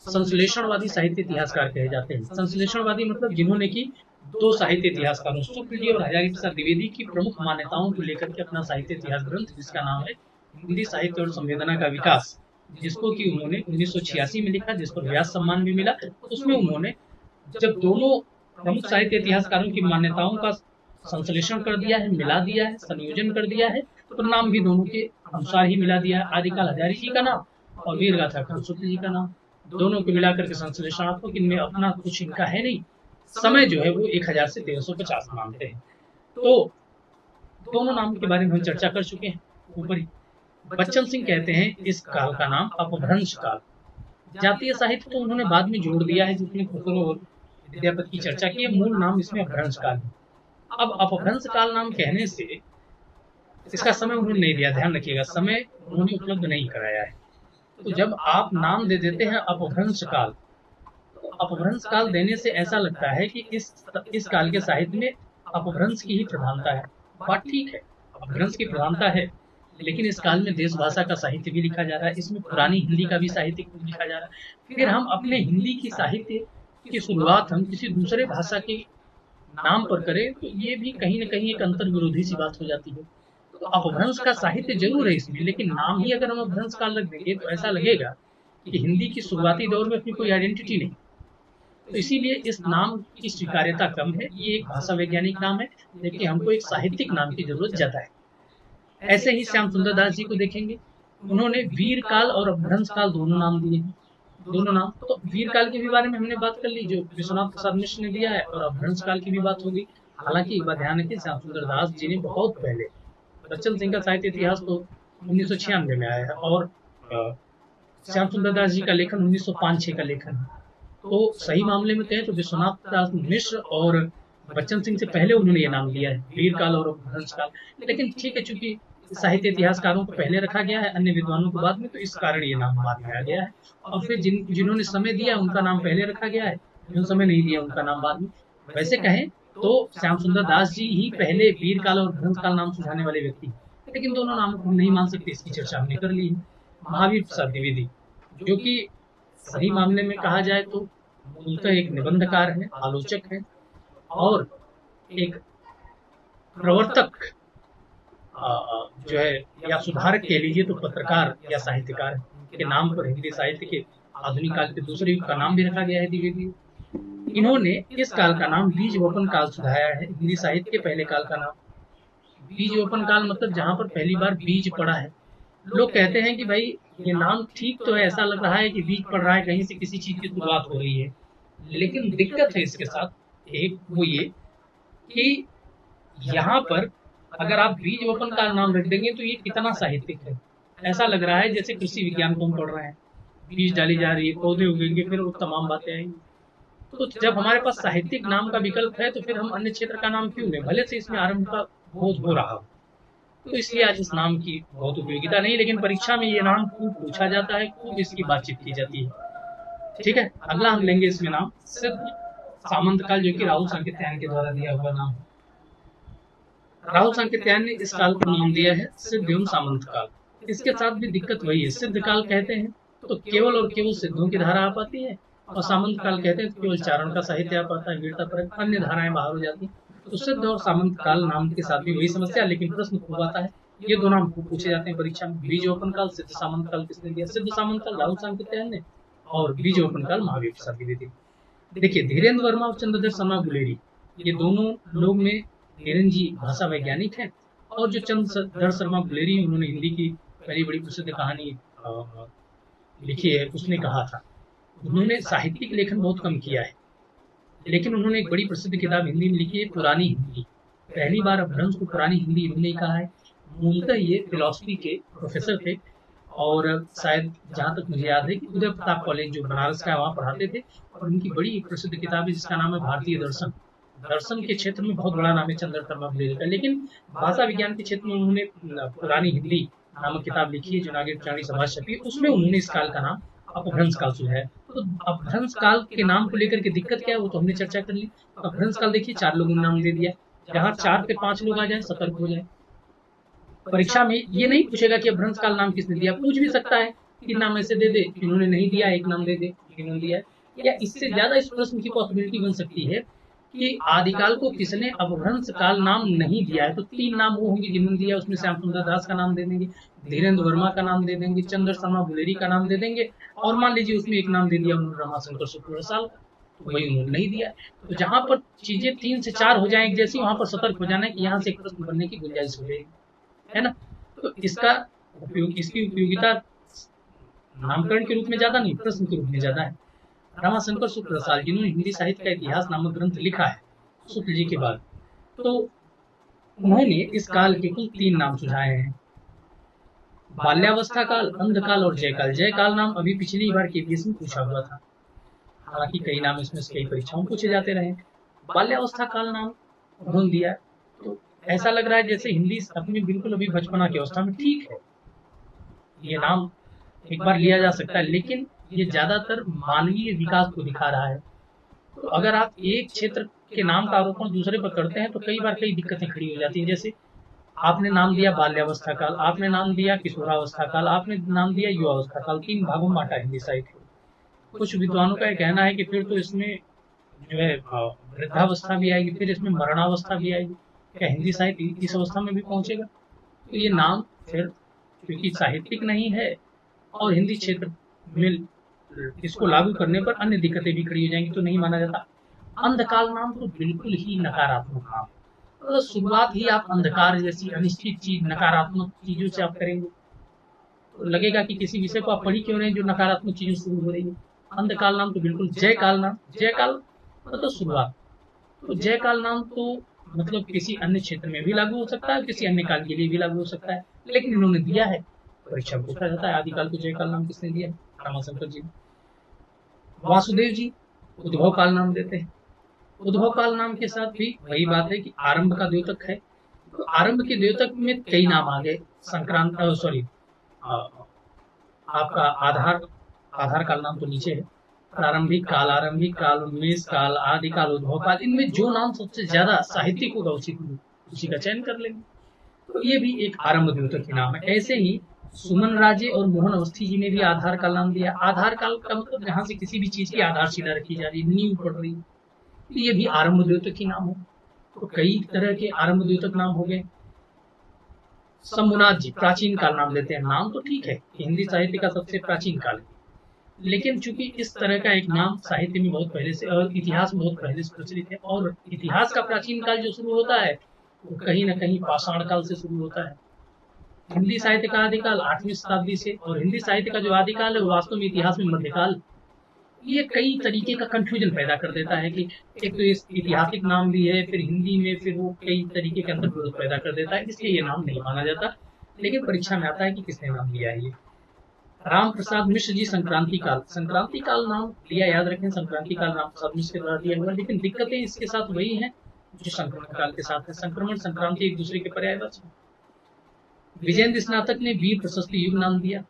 संश्लेषणवादी साहित्य इतिहासकार कहे जाते हैं। संश्लेषणवादी मतलब जिन्होंने की दो साहित्य इतिहासकारों शुक्ल जी और हजारी प्रसाद द्विवेदी की प्रमुख मान्यताओं को लेकर के अपना साहित्य इतिहास ग्रंथ, जिसका नाम है हिंदी साहित्य और संवेदना का विकास, जिसको कि उन्होंने 1986 में लिखा, जिस पर व्यास सम्मान भी मिला। उसमें उन्होंने जब दोनों प्रमुख साहित्य इतिहासकारों की मान्यताओं का संश्लेषण कर दिया है, मिला दिया है, संयोजन कर दिया है, तो नाम भी दोनों के अनुसार ही मिला दिया है। आदिकाल हजारी जी का नाम और वीर गाथा शुक्ल जी का नाम, दोनों को मिलाकर के संश्लेषणात्मक, इनमें अपना कुछ इनका है नहीं। समय जो है वो 1000 से 1350 मानते हैं। तो दोनों नाम के बारे में हम चर्चा कर चुके हैं ऊपर ही। बच्चन सिंह कहते हैं इस काल का नाम अपभ्रंश काल। जातीय साहित्य तो उन्होंने बाद में जोड़ दिया है, जिसमें खुसरो और विद्यापति की चर्चा की है। मूल नाम इसमें अपभ्रंश काल है। अब अपभ्रंश काल नाम कहने से इसका समय उन्होंने नहीं दिया, ध्यान रखिएगा, समय उन्होंने उपलब्ध नहीं कराया है। तो जब आप नाम दे देते हैं अपभ्रंश काल, तो अपभ्रंश काल देने से ऐसा लगता है कि इस काल के साहित्य में अपभ्रंश की ही प्रधानता है। बात ठीक है, अपभ्रंश की प्रधानता है, लेकिन इस काल में देश भाषा का साहित्य भी लिखा जा रहा है, इसमें पुरानी हिंदी का भी साहित्य लिखा जा रहा है। फिर हम अपने हिंदी की साहित्य की शुरुआत हम किसी दूसरे भाषा के नाम पर करें, तो ये भी कहीं न कहीं एक अंतर विरोधी सी बात हो जाती है। तो अपभ्रंश का साहित्य जरूर है इसमें, लेकिन नाम ही अगर हम अपभ्रंश काल रख देंगे तो ऐसा लगेगा कि हिंदी की शुरुआती दौर में अपनी कोई आइडेंटिटी नहीं। तो इसीलिए इस नाम की स्वीकार्यता कम है। ये एक भाषा वैज्ञानिक नाम है, लेकिन हमको एक साहित्यिक नाम की जरूरत ज्यादा है। ऐसे ही श्याम सुंदर दास जी को देखेंगे, उन्होंने वीर काल और अपभ्रंश काल दोनों नाम दिए हैं, दोनों नाम। तो वीर काल के भी बारे में हमने बात कर ली, जो विश्वनाथ प्रसाद मिश्र ने दिया है, और अपभ्रंश काल की भी बात होगी। हालांकि एक बात ध्यान रखिए, श्याम सुंदर दास जी ने बहुत पहले, बच्चन सिंह का साहित्य इतिहास तो 1996 में आया है, और श्याम सुंदर दास जी का लेखन 1905-6 का लेखन है। तो सही मामले में कहें तो विश्वनाथ दास मिश्र और बच्चन सिंह से पहले उन्होंने ये नाम लिया है, वीर काल और अपभ्रंश काल। लेकिन ठीक है, चूंकि साहित्य इतिहासकारों को पहले रखा गया है, अन्य विद्वानों को बाद में, तो इस कारण ये नाम बाद में आ गया है। और फिर जिन्होंने समय दिया उनका नाम पहले रखा गया है, जिन्होंने समय नहीं दिया उनका नाम बाद में। वैसे कहें तो श्याम सुंदर दास जी ही पहले वीर काल और भ्रंश काल नाम सुझाने वाले व्यक्ति हैं। लेकिन दोनों नामों को हम नहीं मान सकते, इसकी चर्चा हमने कर ली है। महावीर प्रसाद द्विवेदी, जो कि सही मामले में कहा जाए तो मूलतः एक निबंधकार है, आलोचक है और एक प्रवर्तक जो है, या सुधारक कह लीजिए तो पत्रकार या साहित्यकार के नाम पर हिंदी साहित्य के आधुनिक काल के दूसरे युग का नाम भी रखा गया है द्विवेदी। इन्होंने इस काल का नाम बीजवपन काल सुझाया है। हिंदी साहित्य के पहले काल का नाम बीजवपन काल, मतलब जहां पर पहली बार बीज पड़ा है। लोग कहते हैं कि भाई ये नाम ठीक तो है, ऐसा लग रहा है कि बीज पड़ रहा है, कहीं से किसी चीज की शुरुआत हो रही है, लेकिन दिक्कत है इसके साथ एक, वो ये कि यहाँ पर अगर आप बीजवपन काल नाम रख देंगे तो ये कितना साहित्यिक है। ऐसा लग रहा है जैसे कृषि विज्ञान को हम पढ़ रहे हैं, बीज डाली जा रही है, पौधे उगेंगे, फिर वो तमाम बातें आएंगी। तो जब हमारे पास साहित्यिक नाम का विकल्प है तो फिर हम अन्य क्षेत्र का नाम क्यों लें, भले से इसमें आरंभ का बोध हो रहा हो। तो इसलिए आज इस नाम की बहुत उपयोगिता नहीं, लेकिन परीक्षा में ये नाम खूब पूछा जाता है, खूब इसकी बातचीत की जाती है। ठीक है, अगला हम लेंगे इसमें नाम सिद्ध सामंत काल, जो कि राहुल सांकृत्यायन के द्वारा दिया हुआ नाम है। राहुल सांकृत्यायन ने इस काल को नाम दिया है सिद्ध एवं सामंत काल। इसके साथ भी दिक्कत वही है, सिद्ध काल कहते हैं तो केवल और केवल सिद्धों की धारा आ पाती है, और सामंत काल कहते हैं तो केवल चारण का साहित्य आ पाता है, वीरता पर अन्य धाराएं बाहर हो जाती हैं। तो सिद्ध और सामंत काल नाम के साथ भी वही समस्या, लेकिन प्रश्न खूब आता है। ये दो नाम खूब पूछे जाते हैं परीक्षा में, बीजवपन काल सिद्ध सामंत काल किसने दिया? सिद्ध सामंत काल राहुल सांकृत्यायन ने, और बीजवपन काल महावीर प्रसाद द्विवेदी। देखिए, धीरेन्द्र वर्मा और चंद्रधर शर्मा गुलेरी, ये दोनों लोग में धीरेन्द्र जी भाषा वैज्ञानिक हैं, और जो चंद्रधर शर्मा गुलेरी, उन्होंने हिंदी की पहली बड़ी प्रसिद्ध कहानी लिखी है। उसने कहा था, उन्होंने साहित्यिक लेखन बहुत कम किया है, लेकिन उन्होंने एक बड़ी प्रसिद्ध किताब हिंदी में लिखी है, पुरानी हिंदी। पहली बार अपभ्रंश को पुरानी हिंदी इन्होंने कहा है। मूलतः ये फिलॉसफी के प्रोफेसर थे, और शायद जहाँ तक मुझे याद है कि उदय प्रताप कॉलेज जो बनारस का है वहाँ पढ़ाते थे, और उनकी बड़ी एक प्रसिद्ध किताब है जिसका नाम है भारतीय दर्शन। दर्शन के क्षेत्र में बहुत बड़ा नाम है चंद्रधर शर्मा गुलेरी का, लेकिन भाषा विज्ञान के क्षेत्र में उन्होंने पुरानी हिंदी नामक किताब लिखी है जो नागेंद्र समाज छपी। उसमें उन्होंने इस काल का नाम अपभ्रंश काल सुझाया। तो अपभ्रंश काल के नाम को लेकर के दिक्कत क्या है वो तो हमने चर्चा कर ली। अपभ्रंश काल देखिए, 4 लोगों ने नाम दे दिया, जहाँ 4 पे 5 लोग आ जाए, सतर्क हो जाए। परीक्षा में ये नहीं पूछेगा कि अपभ्रंश काल नाम किसने दिया, पूछ भी सकता है कि नाम ऐसे दे दे, इन्होंने नहीं दिया, एक नाम दे दे, इन्होंने दिया, या इससे ज्यादा इस प्रश्न की पॉसिबिलिटी बन सकती है कि आदिकाल को किसने अपभ्रंश काल नाम नहीं दिया है। तो 3 नाम वो होंगे जिन्होंने दिया, उसमें श्याम सुंदर दास का नाम दे देंगे, धीरेन्द्र वर्मा का नाम दे देंगे, चंद्र शर्मा गुलेरी का नाम दे देंगे, और मान लीजिए उसमें एक नाम दे दिया उन्होंने रमाशंकर शुक्ल प्रसाद, तो वही उन्होंने नहीं दिया। तो जहां पर चीजें 3 से 4 हो जाएंगी जैसी, वहां पर सतर्क हो जाना है कि यहाँ से एक प्रश्न बनने की गुंजाइश हो जाएगी, है ना। तो इसका इसकी उपयोगिता नामकरण के रूप में ज्यादा नहीं, प्रश्न के रूप में ज्यादा है। रमाशंकर शुक्ल प्रसाद जिन्होंने हिंदी साहित्य का इतिहास नामक ग्रंथ लिखा है शुक्ल जी के बाद, तो उन्होंने इस काल के कुल 3 नाम सुझाए हैं, बाल्यावस्था काल, अंधकाल और जयकाल। जयकाल नाम अभी पिछली बार केपीएससी में पूछा हुआ था, हालांकि कई नाम इसमें कई परीक्षाओं में पूछे जाते रहे। बाल्यावस्था काल नाम उन्होंने दिया, तो ऐसा लग रहा है जैसे हिंदी अपनी बिल्कुल अभी बचपना की अवस्था में। ठीक है, ये नाम एक बार लिया जा सकता है, लेकिन ये ज्यादातर मानवीय विकास को दिखा रहा है। तो अगर आप एक क्षेत्र के नाम का आरोपण दूसरे पर करते हैं तो कई बार कई दिक्कतें खड़ी हो जाती हैं। जैसे आपने नाम दिया बाल्यावस्था काल, आपने नाम दिया किशोरावस्था काल, आपने नाम दिया युवावस्था काल, 3 भागों में बांटा हिंदी साहित्य को। कुछ विद्वानों का कहना है कि फिर तो इसमें जो है वृद्धावस्था भी आएगी, फिर इसमें मरणावस्था भी आएगी, क्या हिंदी साहित्य इस अवस्था में भी पहुंचेगा? तो ये नाम फिर क्योंकि साहित्यिक नहीं है और हिंदी क्षेत्र में इसको लागू करने पर अन्य दिक्कतें भी खड़ी हो जाएंगी, तो नहीं माना जाता। अंधकाल नाम तो बिल्कुल ही नकारात्मक नाम, तो शुरुआत ही आप अंधकार जैसी अनिश्चित चीज, नकारात्मक चीजों से आप करेंगे तो लगेगा कि किसी विषय को आप पढ़ी क्यों रहे जो नकारात्मक चीजों से शुरू हो रही है। अंधकाल नाम तो बिल्कुल। जयकाल नाम, जयकाल मतलब शुरुआत, तो जयकाल नाम तो मतलब किसी अन्य क्षेत्र में भी लागू हो सकता है, किसी अन्य काल के लिए भी लागू हो सकता है, लेकिन इन्होंने दिया है, परीक्षा में पूछा जाता है आदिकाल को जयकाल नाम किसने दिया? रमाशंकर जी। वासुदेव जी उद्भव काल नाम देते हैं। उद्भव काल नाम के साथ भी वही बात है कि आरंभ का द्योतक है, तो आरंभ के द्योतक में कई नाम आ गए। संक्रांत आपका आधार काल नाम तो नीचे है, प्रारंभिक काल, आरंभिक काल, उन्मेष काल, आदि काल, उद्भव काल, इनमें जो नाम सबसे ज्यादा साहित्यिक होगा उसी का चयन कर लेंगे। तो ये भी एक आरंभ द्योतक ही नाम है। ऐसे ही सुमन राजे और मोहन अवस्थी जी ने भी आधार काल नाम दिया। आधार काल का मतलब जहां से किसी भी चीज की आधारशिला रखी जा रही है, नींव पड़ रही है, तो ये भी आरंभ द्योतक ही नाम हो। तो कई तरह के आरंभ द्योतक नाम हो गए। शंभुनाथ जी प्राचीन काल नाम लेते हैं। नाम तो ठीक है, हिंदी साहित्य का सबसे प्राचीन काल है, लेकिन चूंकि इस तरह का एक नाम साहित्य में बहुत पहले से और इतिहास में बहुत पहले से प्रचलित है, और इतिहास का प्राचीन काल जो शुरू होता है वो कहीं न कहीं पाषाण काल से शुरू होता है। हिंदी साहित्य का आदिकाल 8वीं शताब्दी से, और हिंदी साहित्य का जो आदिकाल है वो वास्तव में इतिहास में मध्यकाल। ये कई तरीके का कंफ्यूजन पैदा कर देता है कि एक तो इस ऐतिहासिक नाम भी है, फिर हिंदी में फिर वो कई तरीके के अंदर विरोध पैदा कर देता है, इसलिए ये नाम नहीं माना जाता। लेकिन परीक्षा में आता है कि किसने नाम लिया है। ये राम प्रसाद मिश्र जी संक्रांति काल नाम लिया, याद रखें संक्रांति काल राम प्रसाद मिश्र के द्वारा दिया हुआ। लेकिन दिक्कतें इसके साथ वही हैं जो संक्रमण काल के साथ है। संक्रमण संक्रांति एक दूसरे के पर्यायवाची। विजयेंद्र स्नातक ने वीर प्रशस्ति युग नाम दिया।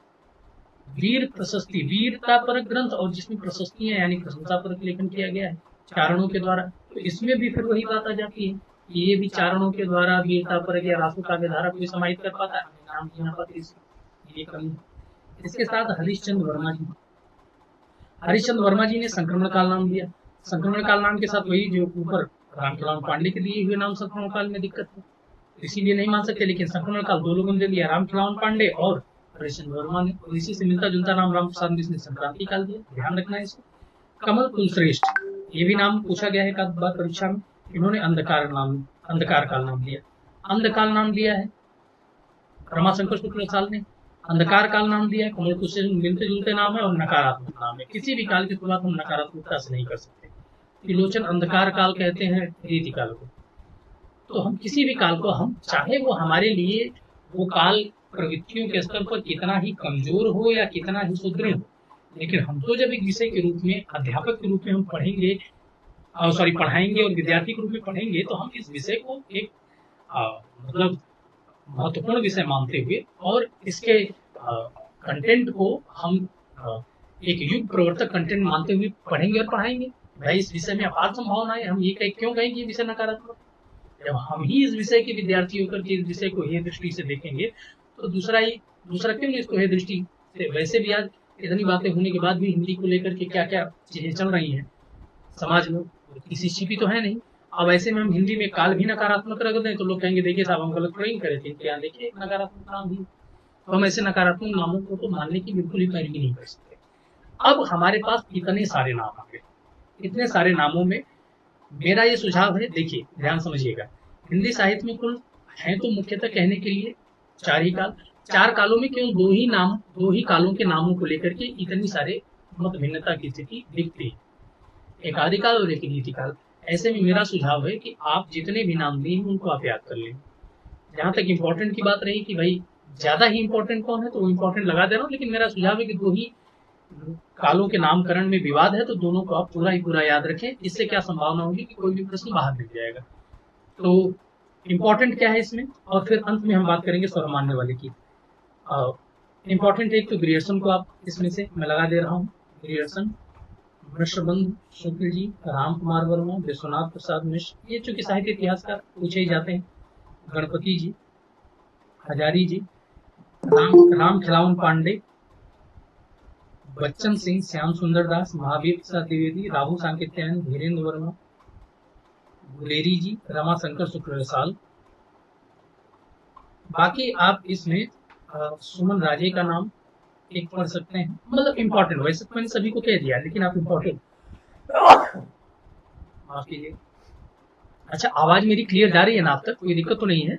वीर प्रशस्ति वीरता परक ग्रंथ, और जिसमें प्रशस्तियां यानी प्रशंसा परक लेखन किया गया है चारणों के द्वारा। तो इसमें भी फिर वही बात आ जाती है कि ये भी चारणों के द्वारा वीरता परक या रासु काव्य धारा को समाहित कर पाता है, नाम नहीं आ पाती, ये कमी है। इसके साथ हरिश्चंद्र वर्मा जी ने संक्रमण काल नाम दिया। संक्रमण काल नाम के साथ वही जो ऊपर रामखिलावन पांडे के दिए हुए नाम संक्रमण काल में दिक्कत है, इसीलिए नहीं मान सकते। लेकिन संक्रमण काल दो लोगों ने दिया, रामखिलावन पांडे और हरिश्चंद्र वर्मा ने, और इसी से मिलता जुलता नाम राम प्रसाद मिश्र ने संक्रांति काल दिया, ध्यान रखना है इसको। कमल कुलश्रेष्ठ, ये भी नाम पूछा गया है एक आध बार परीक्षा में। इन्होंने अंधकार काल नाम दिया। अंधकाल नाम दिया है रमाशंकर शुक्ल साल ने। अंधकार काल नाम दिया है। कमल कुलश्रेष्ठ मिलते जुलते नाम है और नकारात्मक नाम है। किसी भी काल की शुरुआत हम नकारात्मकता से नहीं कर सकते। त्रिलोचन अंधकार काल कहते हैं रीति काल को। तो हम किसी भी काल को, हम चाहे वो हमारे लिए वो काल प्रवृत्तियों के स्तर पर कितना ही कमजोर हो या कितना ही सुदृढ़ हो, लेकिन हम तो जब एक विषय के रूप में, अध्यापक के रूप में हम पढ़ाएंगे और विद्यार्थी के रूप में पढ़ेंगे, तो हम इस विषय को एक मतलब महत्वपूर्ण विषय मानते हुए और इसके कंटेंट को हम एक युग प्रवर्तक कंटेंट मानते हुए पढ़ेंगे और पढ़ाएंगे। भाई इस विषय में अपार संभावना है, हम ये क्यों कहें कि ये विषय नकारात्मक। जब हम ही इस विषय के विद्यार्थी होकर के इस विषय को हे दृष्टि से देखेंगे, तो दूसरा क्यों नहीं इसको हे दृष्टि से। वैसे भी आज इतनी बातें होने के बाद भी हिंदी को लेकर के क्या क्या चीजें चल रही हैं समाज में, किसी छिपी तो है नहीं। अब ऐसे में हम हिंदी में काल भी नकारात्मक रख दें तो लोग कहेंगे देखिए साहब हम गलत नहीं करे थे, क्या देखिए एक नकारात्मक नाम भी। तो हम ऐसे नकारात्मक नामों को तो मानने की बिल्कुल ही पैरवी नहीं कर सकते। अब हमारे पास इतने सारे नाम आ गए, इतने सारे नामों में मेरा ये सुझाव है, देखिए ध्यान समझिएगा, हिंदी साहित्य में कुल है तो मुख्यतः कहने के लिए 4 ही काल। 4 कालों में केवल 2 ही कालों के नामों को लेकर के इतनी सारे मत भिन्नता की स्थिति दिखती है, एक आदिकाल और एक नीति काल। ऐसे में मेरा सुझाव है कि आप जितने भी नाम दिए उनको आप याद कर लें। जहां तक इम्पोर्टेंट की बात रही कि भाई ज्यादा ही इम्पोर्टेंट कौन है, तो वो इम्पोर्टेंट लगा दे रहा हूँ, लेकिन मेरा सुझाव है कि 2 ही कालों के नामकरण में विवाद है, तो दोनों को आप पूरा ही पूरा याद रखें। इससे क्या संभावना होगी कि कोई भी प्रश्न बाहर मिल जाएगा। तो इम्पोर्टेंट क्या है इसमें, और फिर अंत में हम बात करेंगे सर्वमान्य वाले की। इम्पोर्टेंट एक तो ग्रियर्सन को आप इसमें से मैं लगा दे रहा हूँ, ग्रियर्सन, वृषबंधु शुक्ल जी, राम कुमार वर्मा, विश्वनाथ प्रसाद मिश्र, ये चूंकि साहित्य इतिहास का पूछे ही जाते हैं, गणपति जी, हजारी जी, रामखिलावन पांडे, बच्चन सिंह, श्याम सुंदर दास, महावीर प्रसाद द्विवेदी, राहु सांकेत्यायन, धीरेन्द्र वर्मा, गुलेरी जी, रमाशंकर शुक्ल। बाकी आप इसमें सुमन राजे का नाम एक पढ़ सकते हैं, मतलब इम्पोर्टेंट। वैसे तो मैंने सभी को कह दिया, लेकिन आप इम्पोर्टेंट माफ कीजिए। अच्छा, आवाज मेरी क्लियर जा रही है ना आप तक, कोई दिक्कत तो नहीं है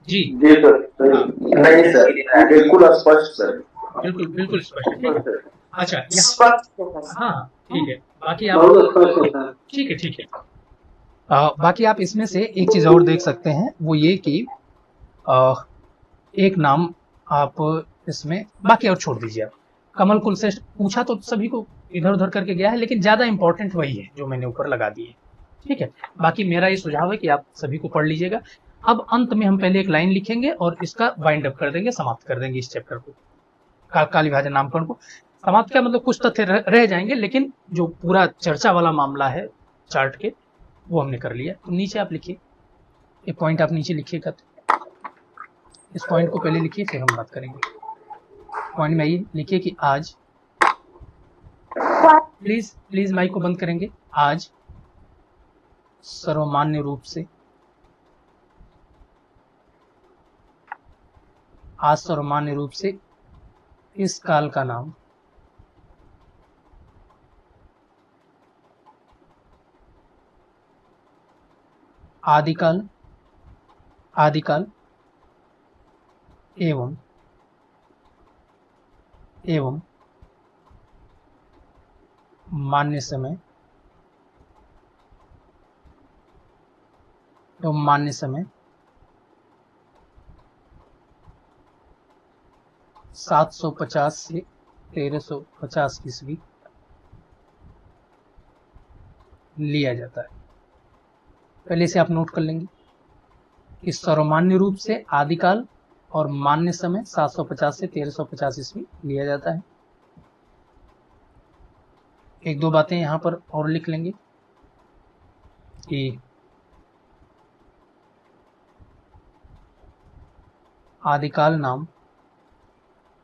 जी? जी सर। नहीं सर, बिल्कुल स्पष्ट सर, बिल्कुल स्पष्ट। अच्छा हाँ ठीक है, बाकी आप ठीक है। बाकी आप इसमें से एक चीज और देख सकते हैं, वो ये कि एक नाम आप इसमें, बाकी और छोड़ दीजिए आप। कमल कुलश्रेष्ठ पूछा तो सभी को इधर उधर करके गया है, लेकिन ज्यादा इंपॉर्टेंट वही है जो मैंने ऊपर लगा दिए, ठीक है। बाकी मेरा ये सुझाव है कि आप सभी को पढ़ लीजिएगा। अब अंत में हम पहले एक लाइन लिखेंगे और इसका वाइंड अप कर देंगे, समाप्त कर देंगे इस चैप्टर को, काल विभाजन नामकरण को। समाप्त क्या मतलब कुछ तथ्य रह जाएंगे, लेकिन जो पूरा चर्चा वाला मामला है चार्ट के वो हमने कर लिया। तो नीचे आप लिखिए, ये पॉइंट आप नीचे लिखिएगा, तो इस पॉइंट को पहले लिखिए फिर हम बात करेंगे। पॉइंट में ये लिखिए कि आज, प्लीज माइक को बंद करेंगे। आज सर्वमान्य रूप से, आज सर्वमान्य रूप से इस काल का नाम आदिकाल, आदिकाल एवं मान्य समय एवं मान्य समय 750 से 1350 ईस्वी लिया जाता है। पहले से आप नोट कर लेंगे कि सर्वमान्य रूप से आदिकाल और मान्य समय 750 से 1350 ईस्वी लिया जाता है। एक दो बातें यहां पर और लिख लेंगे कि आदिकाल नाम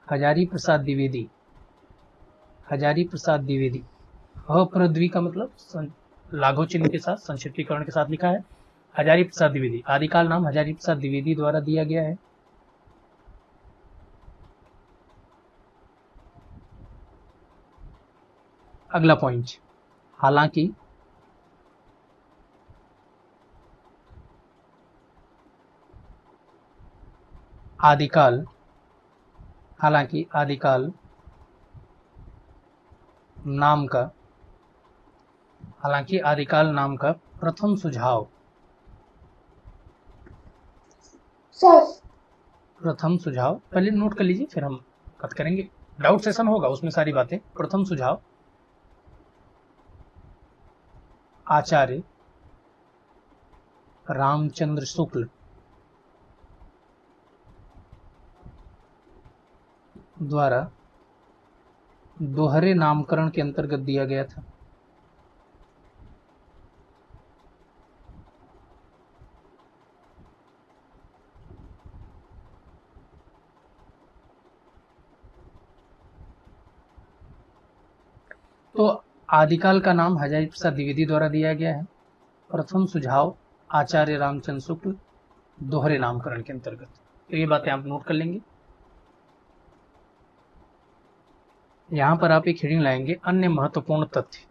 हजारी प्रसाद द्विवेदी, हजारी प्रसाद द्विवेदी, अप्रद्वी का मतलब लाघव चिन्ह के साथ संक्षिप्तीकरण के साथ लिखा है हजारी प्रसाद द्विवेदी। आदिकाल नाम हजारी प्रसाद द्विवेदी द्वारा दिया गया है। अगला पॉइंट, हालांकि आदिकाल, हालांकि आदिकाल नाम का, हालांकि आदिकाल नाम का प्रथम सुझाव, प्रथम सुझाव पहले नोट कर लीजिए फिर हम बात करेंगे, डाउट सेशन होगा उसमें सारी बातें। प्रथम सुझाव आचार्य रामचंद्र शुक्ल द्वारा दोहरे नामकरण के अंतर्गत दिया गया था। तो आदिकाल का नाम हजारी प्रसाद द्विवेदी द्वारा दिया गया है। प्रथम सुझाव आचार्य रामचंद्र शुक्ल दोहरे नामकरण के अंतर्गत। तो ये बातें आप नोट कर लेंगे। यहां पर आप एक हेडिंग लाएंगे, अन्य महत्वपूर्ण तथ्य।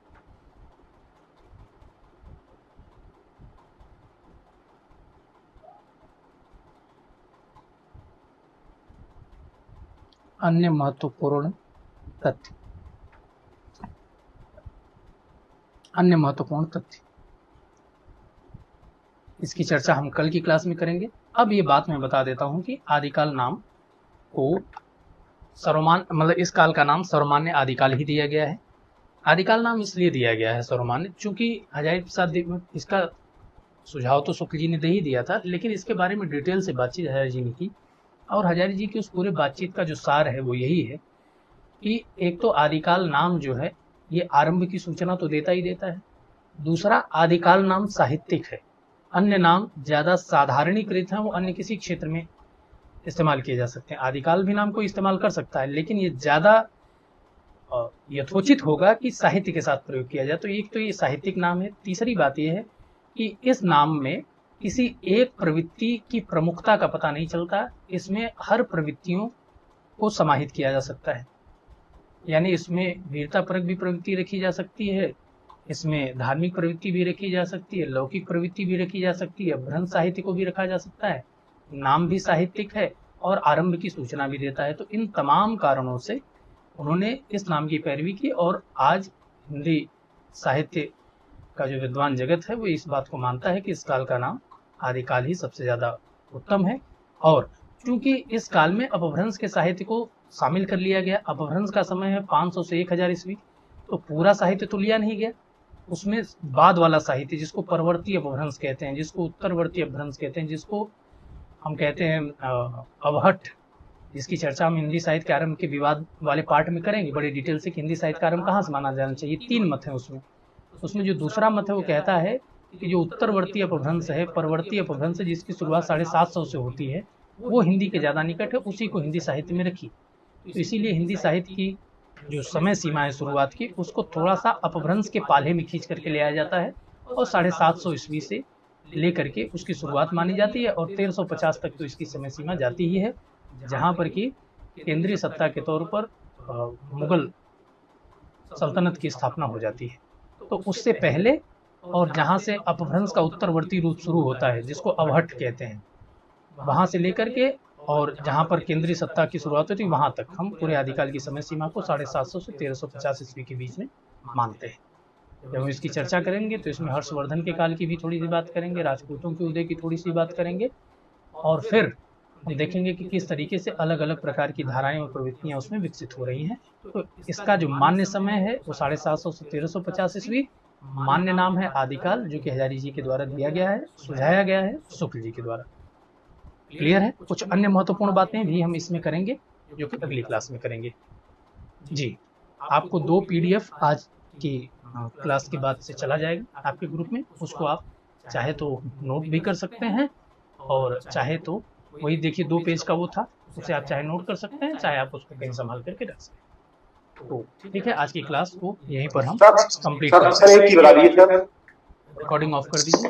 अन्य महत्वपूर्ण तथ्य, अन्य महत्वपूर्ण तथ्य, इसकी चर्चा हम कल की क्लास में करेंगे। अब ये बात मैं बता देता हूं कि आदिकाल नाम को सर्वमान्य, मतलब इस काल का नाम सर्वमान्य आदिकाल ही दिया गया है। आदिकाल नाम इसलिए दिया गया है सर्वमान्य, चूंकि हजारी प्रसाद, इसका सुझाव तो शुक्ल जी ने दे ही दिया था, लेकिन इसके बारे में डिटेल से बातचीत हजारी जी ने की। और हजारी जी की उस पूरे बातचीत का जो सार है वो यही है कि एक तो आदिकाल नाम जो है ये आरंभ की सूचना तो देता ही देता है, दूसरा आदिकाल नाम साहित्यिक है। अन्य नाम ज्यादा साधारणीकृत है, वो अन्य किसी क्षेत्र में इस्तेमाल किए जा सकते हैं। आदिकाल भी नाम को इस्तेमाल कर सकता है, लेकिन ये ज्यादा यथोचित होगा कि साहित्य के साथ प्रयोग किया जाए। तो एक तो ये साहित्यिक नाम है। तीसरी बात यह है कि इस नाम में किसी एक प्रवृत्ति की प्रमुखता का पता नहीं चलता, इसमें हर प्रवृत्तियों को समाहित किया जा सकता है। यानी इसमें वीरतापरक भी प्रवृत्ति रखी जा सकती है, इसमें धार्मिक प्रवृत्ति भी रखी जा सकती है, लौकिक प्रवृत्ति भी रखी जा सकती है, भ्रंश साहित्य को भी रखा जा सकता है, नाम भी साहित्यिक है और आरंभ की सूचना भी देता है। तो इन तमाम कारणों से उन्होंने इस नाम की पैरवी की और आज हिंदी साहित्य का जो विद्वान जगत है वो इस बात को मानता है कि इस काल का नाम आदिकाल ही सबसे ज्यादा उत्तम है। और चूंकि इस काल में अपभ्रंश के साहित्य को शामिल कर लिया गया, अपभ्रंश का समय है 500 से 1000 ईस्वी, तो पूरा साहित्य तो लिया नहीं गया, उसमें बाद वाला साहित्य जिसको परवर्ती अपभ्रंश कहते हैं, जिसको उत्तरवर्ती अपभ्रंश कहते हैं, जिसको हम कहते हैं अवहट जिसकी चर्चा हम हिंदी साहित्य के आरंभ के विवाद वाले पार्ट में करेंगे बड़े डिटेल से कि हिंदी साहित्य का आरंभ कहाँ से माना जाना चाहिए। 3 मत है उसमें जो दूसरा मत है वो कहता है कि जो उत्तरवर्ती अपभ्रंश है, परवर्ती अपभ्रंश जिसकी शुरुआत 750 से होती है, वो हिंदी के ज़्यादा निकट है, उसी को हिंदी साहित्य में रखी। तो इसीलिए हिंदी साहित्य की जो समय सीमा है शुरुआत की, उसको थोड़ा सा अपभ्रंश के पाले में खींच करके ले आया जाता है और 750 ईस्वी से लेकर के उसकी शुरुआत मानी जाती है और 1350 तक तो इसकी समय सीमा जाती ही है, जहाँ पर कि केंद्रीय सत्ता के तौर पर मुगल सल्तनत की स्थापना हो जाती है। तो उससे पहले और जहाँ से अपभ्रंश का उत्तरवर्ती रूप शुरू होता है, जिसको अवहट कहते हैं, वहाँ से लेकर के और जहाँ पर केंद्रीय सत्ता की शुरुआत होती है वहाँ तक हम पूरे आदिकाल की समय सीमा को 750 से 1350 ईस्वी के बीच में मानते हैं। जब हम इसकी चर्चा करेंगे तो इसमें हर्षवर्धन के काल की भी थोड़ी सी बात करेंगे, राजपूतों के उदय की थोड़ी सी बात करेंगे और फिर हम देखेंगे कि किस तरीके से अलग अलग प्रकार की धाराएं और प्रवृत्तियां उसमें विकसित हो रही हैं। तो इसका जो मान्य समय है वो 750 से 1350 ईस्वी, मान्य नाम है आदिकाल, जो कि हजारी जी के द्वारा दिया गया है, सुझाया गया है शुक्ल जी के द्वारा। क्लियर है? कुछ अन्य महत्वपूर्ण बातें भी हम इसमें करेंगे जो कि अगली क्लास में करेंगे। जी, आपको 2 PDF आज की क्लास के बाद से चला जाएगा आपके ग्रुप में, उसको आप चाहे तो नोट भी कर सकते हैं और चाहे तो वही देखिए 2 पेज का वो था, उसे आप चाहे नोट कर सकते हैं, चाहे आप उसको कहीं संभाल करके रख सकते हैं। तो ठीक है, आज की क्लास को यहीं पर हम कंप्लीट करते हैं। सर एक चीज बता दीजिए सर, रिकॉर्डिंग ऑफ कर दीजिए।